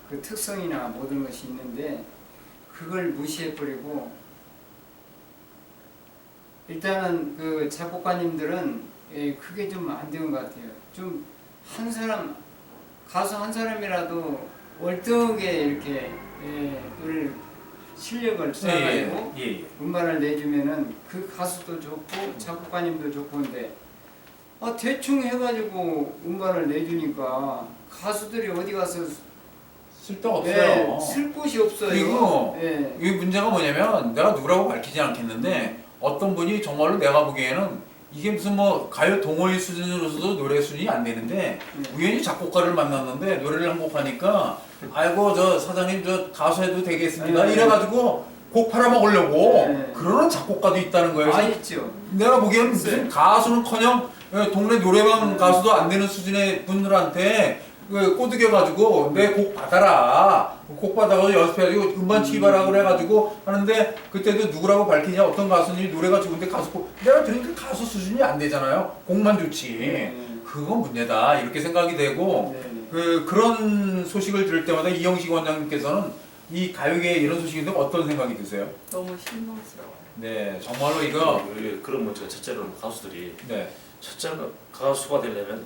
그 특성이나 모든 것이 있는데 그걸 무시해버리고 일단은 그 작곡가님들은 그게 좀 안 되는 것 같아요. 좀 한 사람 가수 한 사람이라도 월등하게 이렇게 노래를 실력을 쌓아가지고 예. 음반을 내주면은 그 가수도 좋고 작곡가님도 좋고 근데 대충 해가지고 음반을 내주니까 가수들이 어디 가서 쓸데가 없어요. 쓸 곳이 없어요. 그리고 예. 이 문제가 뭐냐면 내가 누구라고 밝히지 않겠는데 어떤 분이 정말로 내가 보기에는 이게 무슨 뭐 가요 동호회 수준으로서도 노래 수준이 안 되는데 우연히 작곡가를 만났는데 노래를 한 곡 하니까 아이고 저 사장님 저 가수 해도 되겠습니다 이래가지고 곡 팔아먹으려고 네. 그러는 작곡가도 있다는 거예요. 아 그래서 있죠. 내가 보기에는 무슨 가수는커녕 동네 노래방 가수도 안 되는 수준의 분들한테 꼬드겨가지고 내 곡 받아라. 곡 받아가지고 연습해가지고 음반 치봐라 그래가지고 하는데 그때도 누구라고 밝히냐 어떤 가수님이 노래가 좋은데 가수 곡 내가 들으니까 가수 수준이 안 되잖아요. 곡만 좋지. 그건 문제다 이렇게 생각이 되고 그런 소식을 들을 때마다 이영식 원장님께서는 이 가요계에 이런 소식이 있는데 어떤 생각이 드세요? 너무 실망스러워요. 네 정말로 이거 그런 문제가 첫째로는 가수들이 네 첫째는 가수가 되려면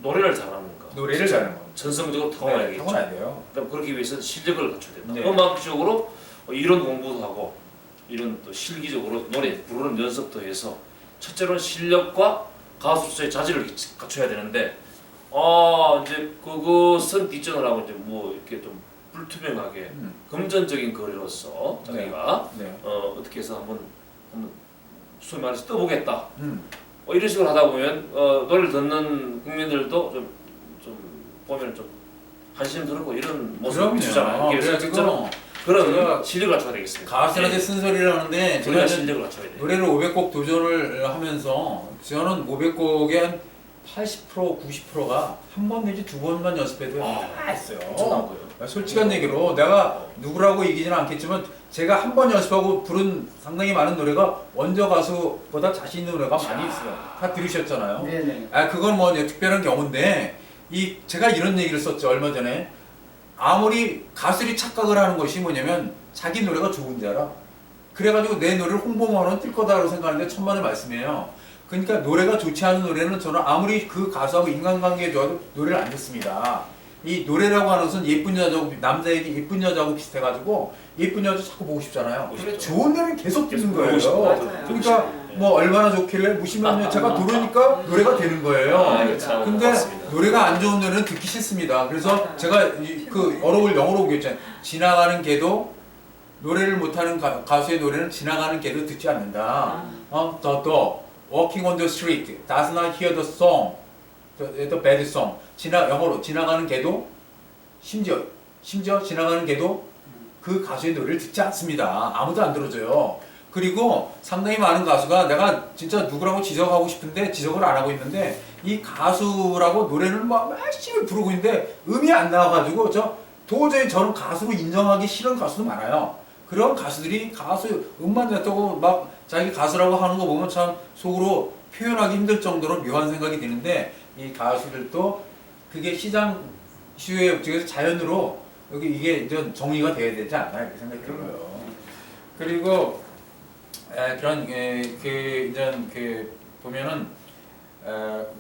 노래를 잘하는 거. 노래를 잘하는 거. 전성적으로 타고나야겠죠. 타고나야 돼요. 그다음 그렇기 위해서는 실력을 갖춰야 된다. 네. 음악적으로 이런 공부도 하고 이런 또 실기적으로 노래 부르는 연습도 해서 첫째로는 실력과 가수로서의 자질을 갖춰야 되는데 이제 그것은 뒷전을 하고 이제 뭐 이렇게 좀 불투명하게 금전적인 거래로서 자기가 네. 어떻게 해서 한번 소위 말해서 떠보겠다. 음. 이런 식으로 하다 보면 노래를 듣는 국민들도 좀 보면 좀 관심 들고 이런 모습을 비추잖아요. 그래서 그래가지고 그런 실력을 갖춰야 되겠습니다. 가수한테 쓴소리를 하는데 우리가 제가 실력을 갖춰야 돼요. 노래를 500곡 도전을 하면서 저는 500곡의 한 80% 90%가 한 번 내지 두 번만 연습해도 다 했어요. 엄청난 거예요. 솔직한 얘기로 내가 누구라고 이기지는 않겠지만 제가 한 번 연습하고 부른 상당히 많은 노래가 원조 가수보다 자신 있는 노래가 많이 있어요. 다 들으셨잖아요. 네네. 그건 뭐 특별한 경우인데 제가 이런 얘기를 썼죠 얼마 전에. 아무리 가수들이 착각을 하는 것이 뭐냐면 자기 노래가 좋은지 알아. 그래가지고 내 노래를 홍보만 하면 뜰 거다라고 생각하는데 천만의 말씀이에요. 그러니까 노래가 좋지 않은 노래는 저는 아무리 그 가수하고 인간관계에 좋아도 노래를 안 듣습니다. 이 노래라고 하는 것은 예쁜 여자고 남자에게 예쁜 여자하고 비슷해가지고 예쁜 여자 자꾸 보고 싶잖아요. 그렇죠. 좋은 노래는 계속 듣는 보고 거예요. 싶어요. 맞아요. 그러니까 뭐 얼마나 좋길래 무심한 여자가 들으니까 노래가 되는 거예요. 참 근데 맞습니다. 노래가 안 좋은 노래는 듣기 싫습니다. 그래서 맞아요. 제가 그 어록을 영어로 보겠잖아요. 지나가는 개도 노래를 못하는 가수의 노래는 지나가는 개도 듣지 않는다. 더 walking on the street does not hear the song, the bad song. 영어로 지나가는 개도 심지어 지나가는 개도 그 가수의 노래를 듣지 않습니다. 아무도 안 들어줘요. 그리고 상당히 많은 가수가 내가 진짜 누구라고 지적하고 싶은데 지적을 안 하고 있는데 이 가수라고 노래를 막 열심히 부르고 있는데 음이 안 나와가지고 도저히 저는 가수로 인정하기 싫은 가수도 많아요. 그런 가수들이 가수 음만 냈다고 막 자기 가수라고 하는 거 보면 참 속으로 표현하기 힘들 정도로 묘한 생각이 드는데 이 가수들도 그게 시장 이슈에 의해서 자연으로 이게 이제 정리가 돼야 되지 않나 이렇게 생각이 들어요. 그리고 그런 이제 보면은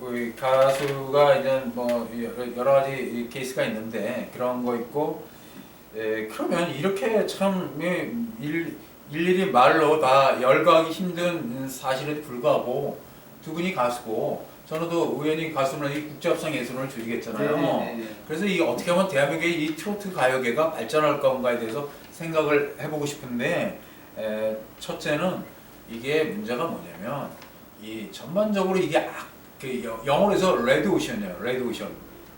우리 가수가 이제 뭐 여러 가지 케이스가 있는데 그런 거 있고 그러면 이렇게 참 일일이 말로 다 열거하기 힘든 사실에도 불구하고 두 분이 가수고 저는 또 우연히 가수는 이 국제합성 예술을 조직했잖아요. 네네네. 그래서 이 어떻게 하면 대한민국의 이 트로트 가요계가 발전할 건가에 대해서 생각을 해보고 싶은데 첫째는 이게 문제가 뭐냐면 이 전반적으로 이게 영어로 해서 레드 오션이에요. 레드 오션.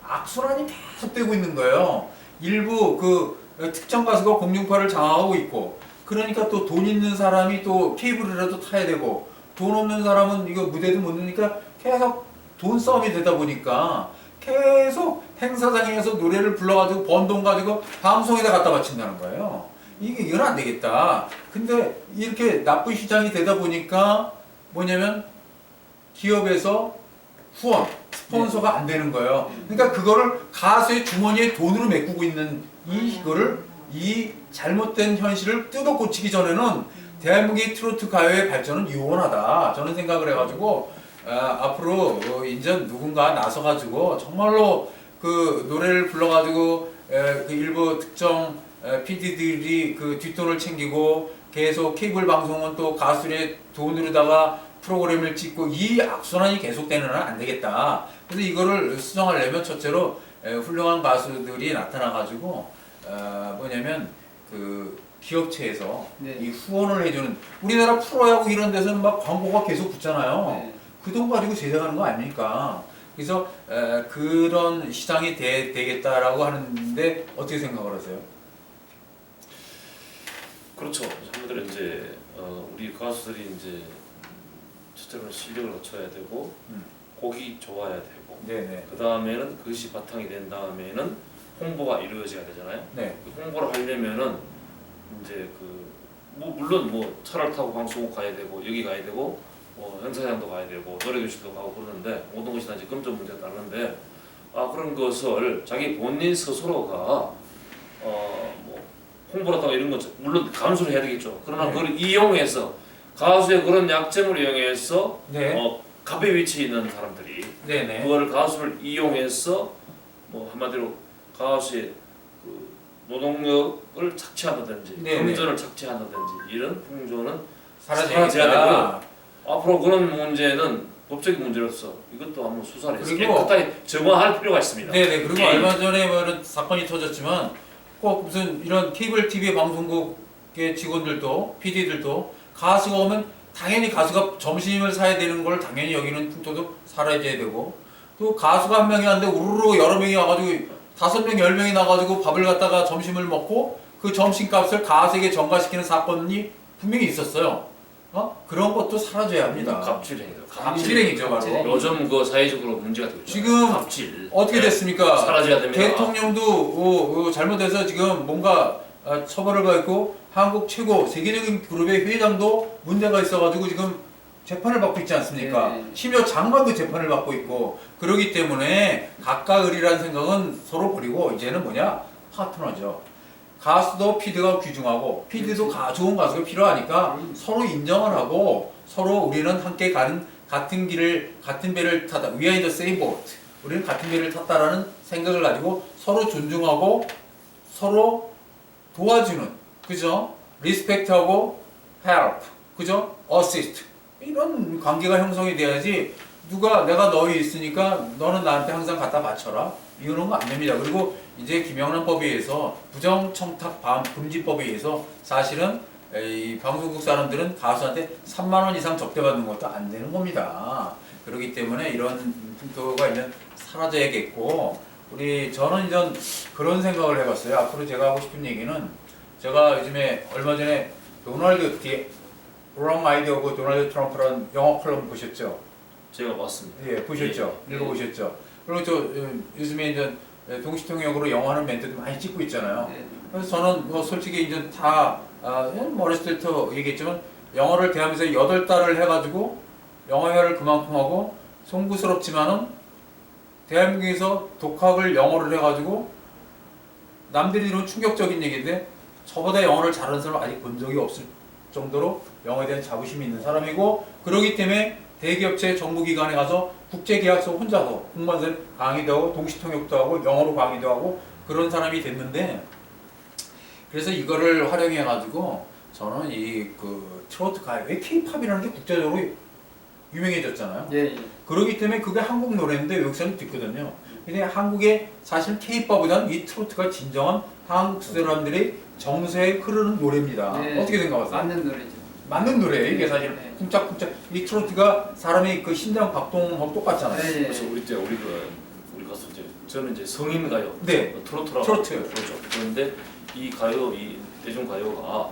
악순환이 계속되고 있는 거예요. 일부 특정 가수가 공중파를 장악하고 있고 그러니까 또 돈 있는 사람이 또 케이블이라도 타야 되고 돈 없는 사람은 이거 무대도 못 넣으니까 계속 돈 싸움이 되다 보니까 계속 행사장에서 노래를 불러가지고 번 돈 가지고 방송에다 갖다 바친다는 거예요. 이건 안 되겠다. 근데 이렇게 나쁜 시장이 되다 보니까 뭐냐면 기업에서 후원, 스폰서가 안 되는 거예요. 그러니까 그거를 가수의 주머니에 돈으로 메꾸고 있는 이 잘못된 현실을 뜯어 고치기 전에는 대한민국의 트로트 가요의 발전은 유언하다. 저는 생각을 해가지고 앞으로 이제 누군가 나서가지고 정말로 그 노래를 불러가지고 그 일부 특정 PD들이 그 뒷돈을 챙기고 계속 케이블 방송은 또 가수의 돈으로다가 프로그램을 찍고 이 악순환이 계속되는 한 안 되겠다. 그래서 이거를 수정하려면 첫째로 훌륭한 가수들이 나타나가지고 뭐냐면 그 기업체에서 네. 이 후원을 해주는 우리나라 프로야구 이런 데서는 막 광고가 계속 붙잖아요. 네. 그 돈 가지고 제작하는 거 아닙니까? 그래서 그런 시장이 되겠다라고 하는데 어떻게 생각을 하세요? 그렇죠. 아무래도 이제 우리 가수들이 이제 첫째로는 실력을 갖춰야 되고 곡이 좋아야 되고 네네. 그 다음에는 그것이 바탕이 된 다음에는 홍보가 이루어져야 되잖아요. 네. 그 홍보를 하려면은 이제 뭐 물론 뭐 차를 타고 방송국 가야 되고 여기 가야 되고 뭐 행사장도 가야 되고 노래교실도 가고 그러는데 모든 것이 다 이제 금전 문제가 다른데 그런 것을 자기 본인 스스로가 뭐 홍보라든가 이런 것 물론 감수를 해야 되겠죠. 그러나 네. 그걸 이용해서 가수의 그런 약점을 이용해서 네. 갑의 위치에 있는 사람들이 네네. 그걸 가수를 이용해서 뭐 한마디로 가수의 그 노동력을 착취한다든지 네네. 금전을 착취한다든지 이런 풍조는 사라져야 되고요. 앞으로 그런 문제는 법적인 문제로서 이것도 한번 수사를 해서 그리고- 깨끗하게 정화할 필요가 있습니다. 네네. 그리고 예. 얼마 전에 뭐 이런 사건이 터졌지만 꼭 무슨 이런 케이블 TV 방송국의 직원들도 PD들도 가수가 오면 당연히 가수가 점심을 사야 되는 걸 당연히 여기는 풍토도 사라져야 되고 또 가수가 한 명이 왔는데 우르르 여러 명이 와가지고 5명, 10명이 나가지고 밥을 갖다가 점심을 먹고 그 점심값을 가수에게 전가시키는 사건이 분명히 있었어요. 그런 것도 사라져야 합니다. 갑질행위죠. 갑질행위죠, 바로. 갑질행위. 요즘 그 사회적으로 문제가 되고 있죠. 지금 갑질 어떻게 됐습니까? 사라져야 됩니다. 대통령도 잘못해서 지금 뭔가 처벌을 받고 한국 최고 세계적인 그룹의 회장도 문제가 있어가지고 지금 재판을 받고 있지 않습니까? 네. 심지어 장관도 재판을 받고 있고 그러기 때문에 각가을이라는 생각은 서로 버리고 이제는 뭐냐? 파트너죠. 가수도 PD가 귀중하고 PD도 좋은 가수가 필요하니까 서로 인정을 하고 서로 우리는 함께 가는 같은 길을 같은 배를 타다. We are in the same boat. 우리는 같은 배를 탔다라는 생각을 가지고 서로 존중하고 서로 도와주는, 그죠? 리스펙트하고 help, 그죠? assist 이런 관계가 형성이 돼야지 내가 너희 있으니까 너는 나한테 항상 갖다 바쳐라 이러는 거 안 됩니다. 그리고 이제 김영란법에 의해서 부정청탁 금지법에 의해서 사실은 이 방송국 사람들은 가수한테 3만 원 이상 접대받는 것도 안 되는 겁니다. 그렇기 때문에 이런 풍토가 이제 사라져야겠고 저는 이제 그런 생각을 해봤어요. 앞으로 제가 하고 싶은 얘기는 제가 요즘에 얼마 전에 Wrong Idea하고 도널드 트럼프라는 영어 컬럼 보셨죠? 제가 봤습니다. 예, 보셨죠? 예. 읽어보셨죠? 그리고 요즘에 이제 동시통역으로 영어하는 멘트도 많이 찍고 있잖아요. 네. 그래서 저는 뭐 솔직히 이제 다 어렸을 때부터 얘기했지만 영어를 대하면서 8달을 해가지고 영어회화를 그만큼 하고 송구스럽지만은 대한민국에서 독학을 영어를 해가지고 남들이 이런 충격적인 얘기인데 저보다 영어를 잘하는 사람 아직 본 적이 없을 정도로 영어에 대한 자부심이 있는 사람이고 그러기 때문에 대기업체 정부기관에 가서 국제계약서 혼자서 공무원들 강의도 하고 동시통역도 하고 영어로 강의도 하고 그런 사람이 됐는데 그래서 이거를 활용해 가지고 저는 트로트 가요 왜 K-팝이라는 게 국제적으로 유명해졌잖아요. 예. 그러기 때문에 그게 한국 노래인데 외국사람이 듣거든요. 근데 한국에 사실 K-팝보다는 이 트로트가 진정한 한국 사람들의 정서에 흐르는 노래입니다. 네. 어떻게 생각하세요? 맞는 노래죠. 맞는 노래예요. 이게 사실 네. 쿵짝쿵짝 이 트로트가 사람의 그 심장 박동하고 똑같잖아요. 네. 그래서 우리 가수 저는 이제 성인 가요, 네. 트로트라고 트로트. 그러죠. 그런데 이 대중 가요가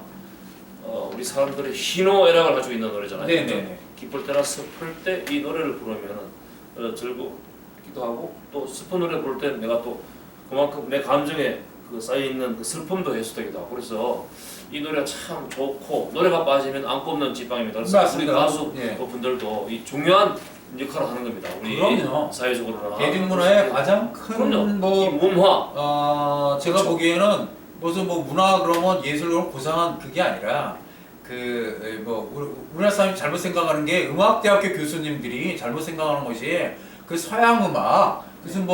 우리 사람들의 희노애락을 가지고 있는 노래잖아요. 네네네. 기쁠 때나 슬플 때 이 노래를 부르면은 즐겁기도 하고 또 슬픈 노래 부를 때 내가 또 그만큼 내 감정에 쌓여 있는 그 슬픔도 해소되기도 하고 그래서 이 노래가 참 좋고 노래가 빠지면 안 꼽는 지팡입니다. 그래서 맞습니다. 우리 가수 예. 분들도 이 중요한 역할을 하는 겁니다. 우리 그럼요. 사회적으로나 대중문화의 가장 큰 그럼요. 이 문화 제가 그렇죠. 보기에는 무슨 문화 그러면 예술로 고상한 그게 아니라 우리나라 사람이 잘못 생각하는 게 음악대학교 교수님들이 잘못 생각하는 것이 그 서양 음악 무슨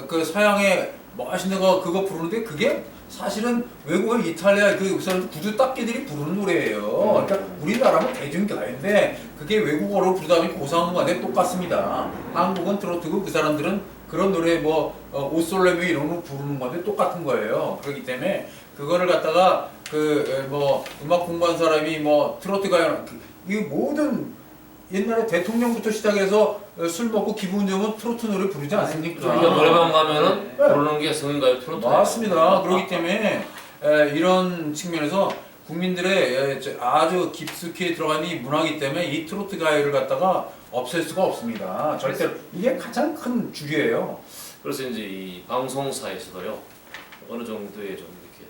그 서양의 멋있는 거 그거 부르는데 그게 사실은 외국의 이탈리아 우선 구두 닦기들이 부르는 노래예요. 그러니까 우리나라는 대중가요인데 그게 외국어로 부르다 보니 고상음악에 똑같습니다. 한국은 트로트고 그 사람들은 그런 노래 오솔레미 이런 거 부르는 건데 똑같은 거예요. 그렇기 때문에 그거를 갖다가 음악 공부한 사람이 트로트 가요 이 모든 옛날에 대통령부터 시작해서 술 먹고 기분 좋으면 트로트 노래 부르지 않습니까? 우리가 노래방 가면은 네. 부르는 게 성인가요 트로트? 맞습니다. 그렇기 때문에 이런 측면에서 국민들의 아주 깊숙이 들어간 이 문화이기 때문에 이 트로트 가요를 갖다가 없앨 수가 없습니다. 절대로 이게 가장 큰 주류예요. 그래서 이제 이 방송사에서도요 어느 정도의 좀 이렇게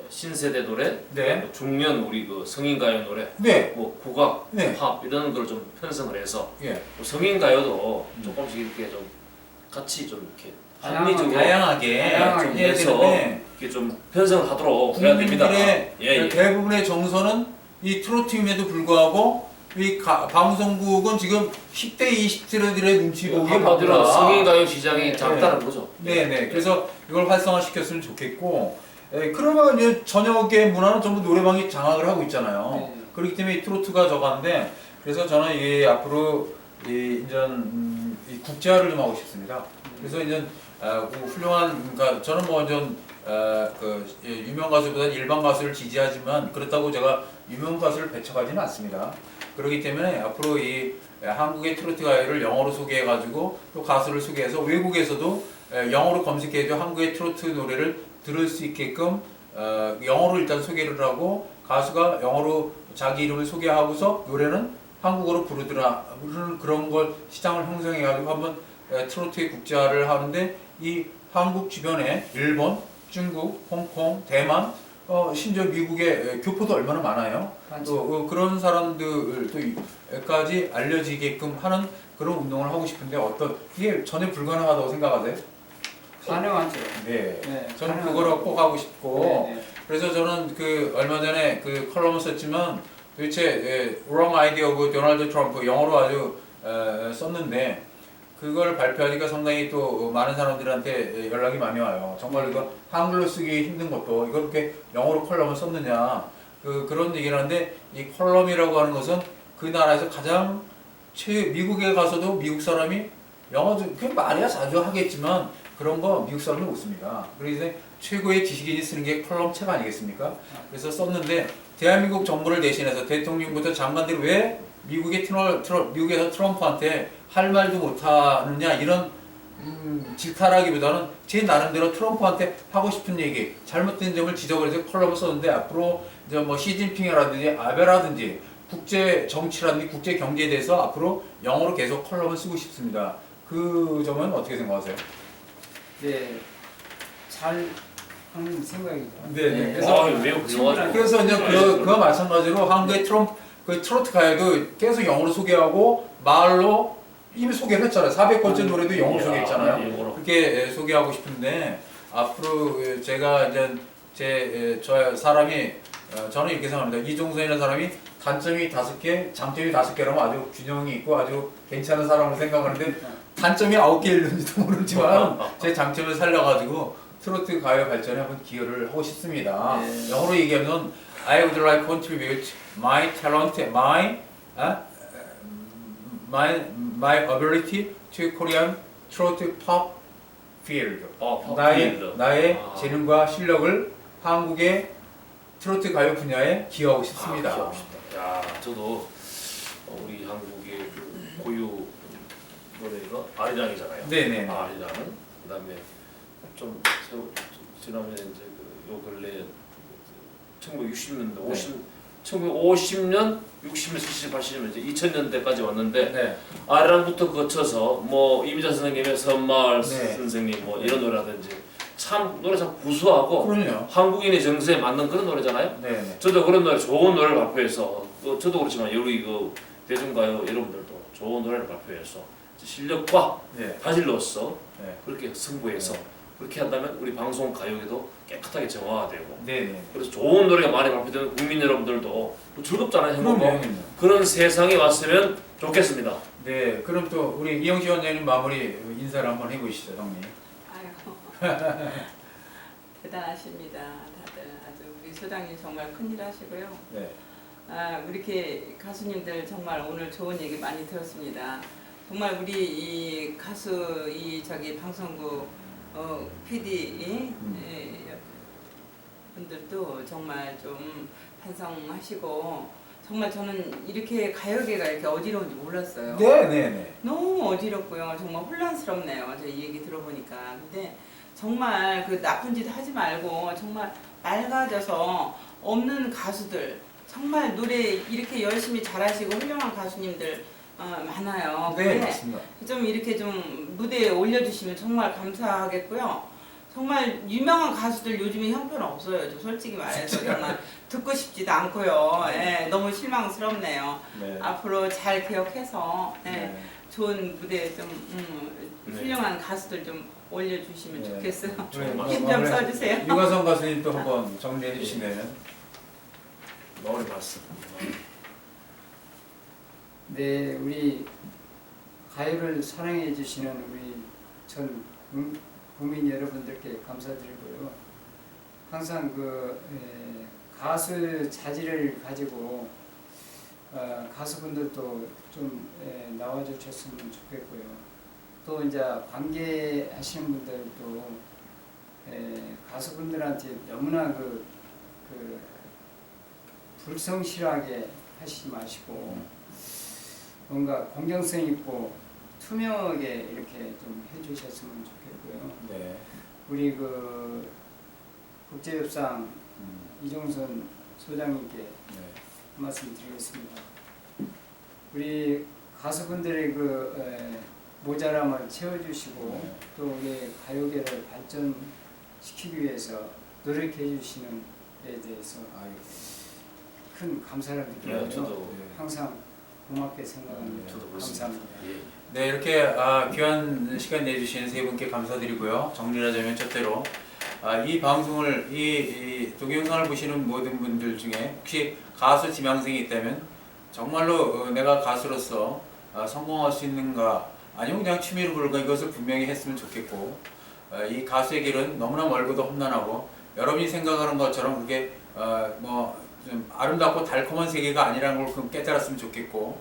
신세대 노래, 네, 중년 우리 그 성인 가요 노래, 네, 뭐 국악, 네. 팝 이런 걸 좀 편성을 해서 예. 성인 가요도 조금씩 이렇게 좀 같이 좀 이렇게 합리적으로 다양하게 다양하게 좀 해야 해서 되는데 이렇게 좀 편성을 하도록 해야 됩니다. 국민들의 예. 대부분의 정서는 이 트로트임에도 불구하고 이 방송국은 지금 10대, 20대들의 눈치 보기에 한마디로 바쁘다. 성인 가요 시장이 네. 작다는 거죠. 네네. 그래서 이걸 활성화시켰으면 좋겠고, 그러면 이제 저녁의 문화는 전부 노래방이 장악을 하고 있잖아요. 네. 그렇기 때문에 이 트로트가 저가는데, 그래서 저는 이 앞으로 이 국제화를 좀 하고 싶습니다. 그래서 이제 훌륭한, 그러니까 저는 뭐 좀 유명 가수보다는 일반 가수를 지지하지만 그렇다고 제가 유명 가수를 배척하지는 않습니다. 그렇기 때문에 앞으로 이 한국의 트로트 가요를 영어로 소개해가지고 또 가수를 소개해서 외국에서도 영어로 검색해도 한국의 트로트 노래를 들을 수 있게끔 영어로 일단 소개를 하고 가수가 영어로 자기 이름을 소개하고서 노래는 한국어로 부르는 그런 걸 시장을 형성해가지고 한번 트로트의 국제화를 하는데 이 한국 주변에 일본, 중국, 홍콩, 대만, 심지어 미국의 교포도 얼마나 많아요. 또 그런 사람들까지 알려지게끔 하는 그런 운동을 하고 싶은데 이게 전혀 불가능하다고 생각하세요? 가능하죠. 네. 네, 저는 가능하죠. 그거를 꼭 하고 싶고 네, 네. 그래서 저는 얼마 전에 컬럼을 썼지만 도대체 wrong idea of 도널드 트럼프 영어로 아주 썼는데 그걸 발표하니까 상당히 또 많은 사람들한테 연락이 많이 와요. 정말 이거 한글로 쓰기 힘든 것도 이걸 이렇게 영어로 컬럼을 썼느냐 그런 얘기를 하는데 이 컬럼이라고 하는 것은 그 나라에서 가장 미국에 가서도 미국 사람이 영어 그 말이야 자주 하겠지만 그런 거 미국 사람이 못 씁니다. 그래서 최고의 지식인이 쓰는 게 컬럼 책 아니겠습니까? 그래서 썼는데 대한민국 정부를 대신해서 대통령부터 장관들이 왜 미국에서 트럼프한테 할 말도 못하느냐 이런 질타라기보다는 제 나름대로 트럼프한테 하고 싶은 얘기 잘못된 점을 지적을 해서 컬럼을 썼는데 앞으로 이제 뭐 시진핑이라든지 아베라든지 국제 정치라든지 국제 경제에 대해서 앞으로 영어로 계속 컬럼을 쓰고 싶습니다. 그 점은 어떻게 생각하세요? 네, 잘 하는 생각이죠. 네. 그래서 매우 훌륭하죠. 그래서 이제 그와 마찬가지로 한국의 트로트 가요도 계속 영어로 소개하고 말로 이미 소개를 했잖아요. 400번째 노래도 영어로 소개했잖아요. 그렇게 소개하고 싶은데 앞으로 제가 이제 저는 이렇게 생각합니다. 이종선이라는 사람이 단점이 5개, 장점이 5개라면 아주 균형이 있고 아주 괜찮은 사람으로 생각하는데 단점이 9개일는지도 모르지만 제 장점을 살려가지고 트로트 가요 발전에 한번 기여를 하고 싶습니다. 네. 영어로 얘기하면 I would like to contribute my talent, my ability to Korean trot pop field. 나의 재능과 실력을 한국의 트로트 가요 분야에 기여하고 싶습니다. 기여하고 싶다. 야, 저도 우리 한국의 그 고유 노래가 아리랑이잖아요. 네네. 아리랑은 그다음에 좀 지난번에 이제 요 근래 1960년대 1950년, 60년, 70, 80년 이제 2000년대까지 왔는데 네. 아리랑부터 거쳐서 뭐 이미자 선생님의 선마을 네. 선생님 뭐 이런 노래라든지 참 노래 참 구수하고 그럼요. 한국인의 정서에 맞는 그런 노래잖아요. 네. 저도 그런 노래 좋은 노래를 발표해서 저도 그렇지만 우리 그 대중가요 여러분들도 좋은 노래를 발표해서 실력과 네. 바질로서 네. 그렇게 승부해서 네. 그렇게 한다면 우리 방송 가요계도 깨끗하게 정화되고 네네. 그래서 좋은 노래가 많이 발표되는 국민 여러분들도 뭐 즐겁잖아요. 행복하고 그럼요. 그런 세상이 왔으면 좋겠습니다. 네. 그럼 또 우리 이영시 원장님 마무리 인사를 한번 해보시죠, 형님. 아유 대단하십니다. 다들 아주 우리 소장님 정말 큰일 하시고요. 네. 우리 이렇게 가수님들 정말 오늘 좋은 얘기 많이 들었습니다. 정말 우리 이 가수 방송국 PD 분들도 정말 좀 반성하시고 정말 저는 이렇게 가요계가 이렇게 어지러운지 몰랐어요. 네네네. 너무 어지럽고요. 정말 혼란스럽네요. 저 이 얘기 들어보니까. 근데 정말 그 나쁜 짓 하지 말고 정말 맑아져서 없는 가수들 정말 노래 이렇게 열심히 잘하시고 훌륭한 가수님들 많아요. 네, 근데 맞습니다. 좀 이렇게 좀 무대에 올려주시면 정말 감사하겠고요. 정말 유명한 가수들 요즘에 형편 없어요. 저 솔직히 말해서 정말 듣고 싶지도 않고요. 예, 너무 실망스럽네요. 네. 앞으로 잘 기억해서 예, 네. 좋은 무대 좀 네. 훌륭한 가수들 좀 올려주시면 네. 좋겠어요. 정말 힘 좀 써주세요. 유가성 가수님 또 한번 정리해 주시면. 마무리 말씀. 네, 우리 가요를 사랑해 주시는 우리 전 국민 여러분들께 감사드리고요. 항상 가수 자질을 가지고 가수분들도 좀 나와주셨으면 좋겠고요. 또 이제 관계하시는 분들도 가수분들한테 너무나 불성실하게 하시지 마시고 뭔가 공정성 있고 투명하게 이렇게 좀 해주셨으면 좋겠고요. 네. 우리 국제협상 이종선 소장님께 네. 말씀드리겠습니다. 우리 가수분들의 모자람을 채워주시고 네. 또 우리 가요계를 발전시키기 위해서 노력해 주시는 데 대해서 큰 감사를 드리고요. 네, 저도 항상 고맙게 생각합니다. 저도 그렇습니다. 감사합니다. 예. 네, 이렇게 귀한 시간 내주신 세 분께 감사드리고요. 정리하자면 첫째로 이 방송을 이 동영상을 보시는 모든 분들 중에 혹시 가수 지망생이 있다면 정말로 내가 가수로서 성공할 수 있는가 아니면 그냥 취미로 부를까 이것을 분명히 했으면 좋겠고 이 가수의 길은 너무나 멀고도 험난하고 여러분이 생각하는 것처럼 그게 좀 아름답고 달콤한 세계가 아니라는 걸 깨달았으면 좋겠고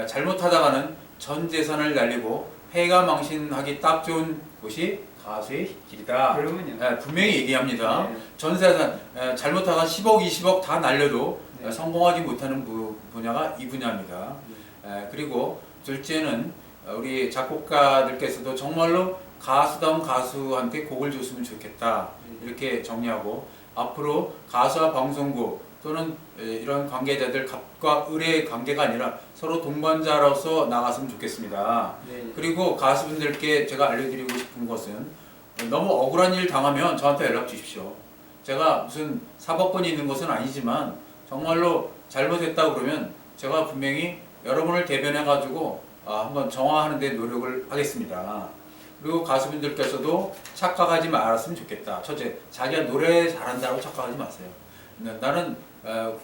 잘못하다가는 전 재산을 날리고 폐가 망신하기 딱 좋은 곳이 가수의 길이다. 그러면요. 분명히 얘기합니다. 네. 전 재산 잘못하다 10억, 20억 다 날려도 네. 성공하지 못하는 분야가 이 분야입니다. 네. 그리고 둘째는 우리 작곡가들께서도 정말로 가수다운 가수한테 곡을 줬으면 좋겠다. 네. 이렇게 정리하고 앞으로 가수와 방송국 또는 이런 관계자들 갑과 을의 관계가 아니라 서로 동반자로서 나갔으면 좋겠습니다. 네. 그리고 가수분들께 제가 알려드리고 싶은 것은 너무 억울한 일 당하면 저한테 연락 주십시오. 제가 무슨 사법권이 있는 것은 아니지만 정말로 잘못했다 그러면 제가 분명히 여러분을 대변해 가지고 한번 정화하는 데 노력을 하겠습니다. 그리고 가수분들께서도 착각하지 말았으면 좋겠다. 첫째, 자기가 노래 잘한다고 착각하지 마세요. 나는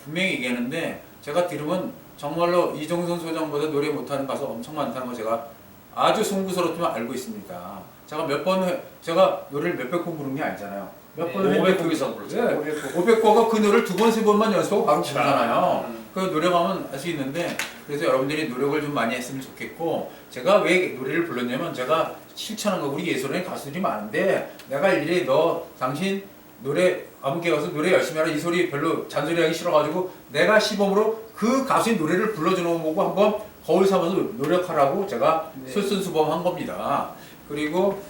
분명히 얘기하는데 제가 들으면 정말로 이종선 소장보다 노래 못하는 가수 엄청 많다는 거 제가 아주 송구스럽지만 알고 있습니다. 제가 노래를 몇백 번 부른 게 아니잖아요. 몇 번, 500곡 이상 불렀어요. 500곡가 그 노래를 두 번, 세 번만 연습하고 바로 부르잖아요. 그 노래가면 할 수 있는데 그래서 여러분들이 노력을 좀 많이 했으면 좋겠고 제가 왜 노래를 불렀냐면 제가 실천한 거 우리 예술원에 가수들이 많은데 내가 일일이 당신 노래 아무개 가서 노래 열심히 하라 이 소리 별로 잔소리하기 싫어가지고 내가 시범으로 그 가수의 노래를 불러주는 거 보고 한번 거울 삼아서 노력하라고 제가 네. 솔선수범한 겁니다. 그리고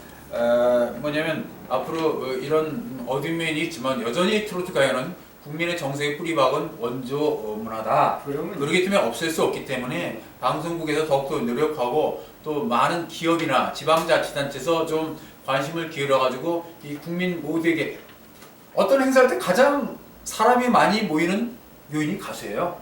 뭐냐면 앞으로 이런 어두운 면이 있지만 여전히 트로트 가요는 국민의 정서의 뿌리박은 원조 문화다. 그렇기 때문에 없앨 수 없기 때문에 방송국에서 더욱더 노력하고 또 많은 기업이나 지방자치단체에서 좀 관심을 기울여가지고 이 국민 모두에게 어떤 행사할 때 가장 사람이 많이 모이는 요인이 가수예요.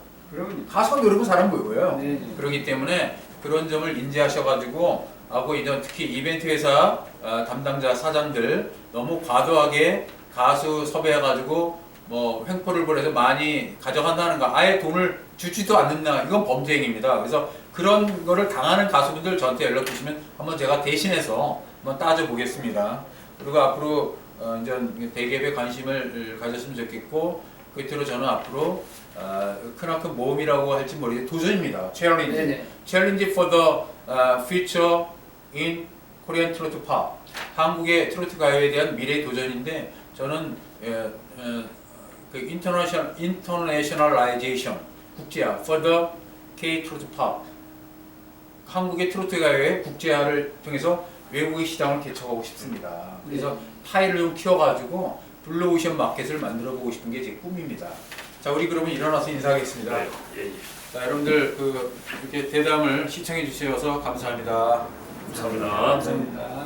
가수가 노래고 사람 모이고요. 네. 그렇기 때문에 그런 점을 인지하셔가지고 하고 이제 특히 이벤트 회사 담당자 사장들 너무 과도하게 가수 섭외해가지고 뭐 횡포를 벌여서 많이 가져간다는 거 아예 돈을 주지도 않는다 이건 범죄 행위입니다. 그래서 그런 거를 당하는 가수분들 저한테 연락 주시면 한번 제가 대신해서 한번 따져보겠습니다. 그리고 앞으로 이제 대기업에 관심을 가졌으면 좋겠고 끝으로 저는 앞으로 크나큰 모험이라고 할지 모르겠는데 도전입니다. 챌린지 for the future in Korean 트로트 팝. 한국의 트로트 가요에 대한 미래의 도전인데 저는 그 인터내셔널라이제이션 국제화 for the K 트로트 팝. 한국의 트로트 가요의 국제화를 통해서 외국의 시장을 개척하고 싶습니다. 그래서 파일을 좀 키워가지고 블루오션 마켓을 만들어보고 싶은 게 제 꿈입니다. 자, 우리 그러면 일어나서 인사하겠습니다. 예, 예. 자, 여러분들 이렇게 대담을 시청해 주셔서 감사합니다. 감사합니다. 감사합니다.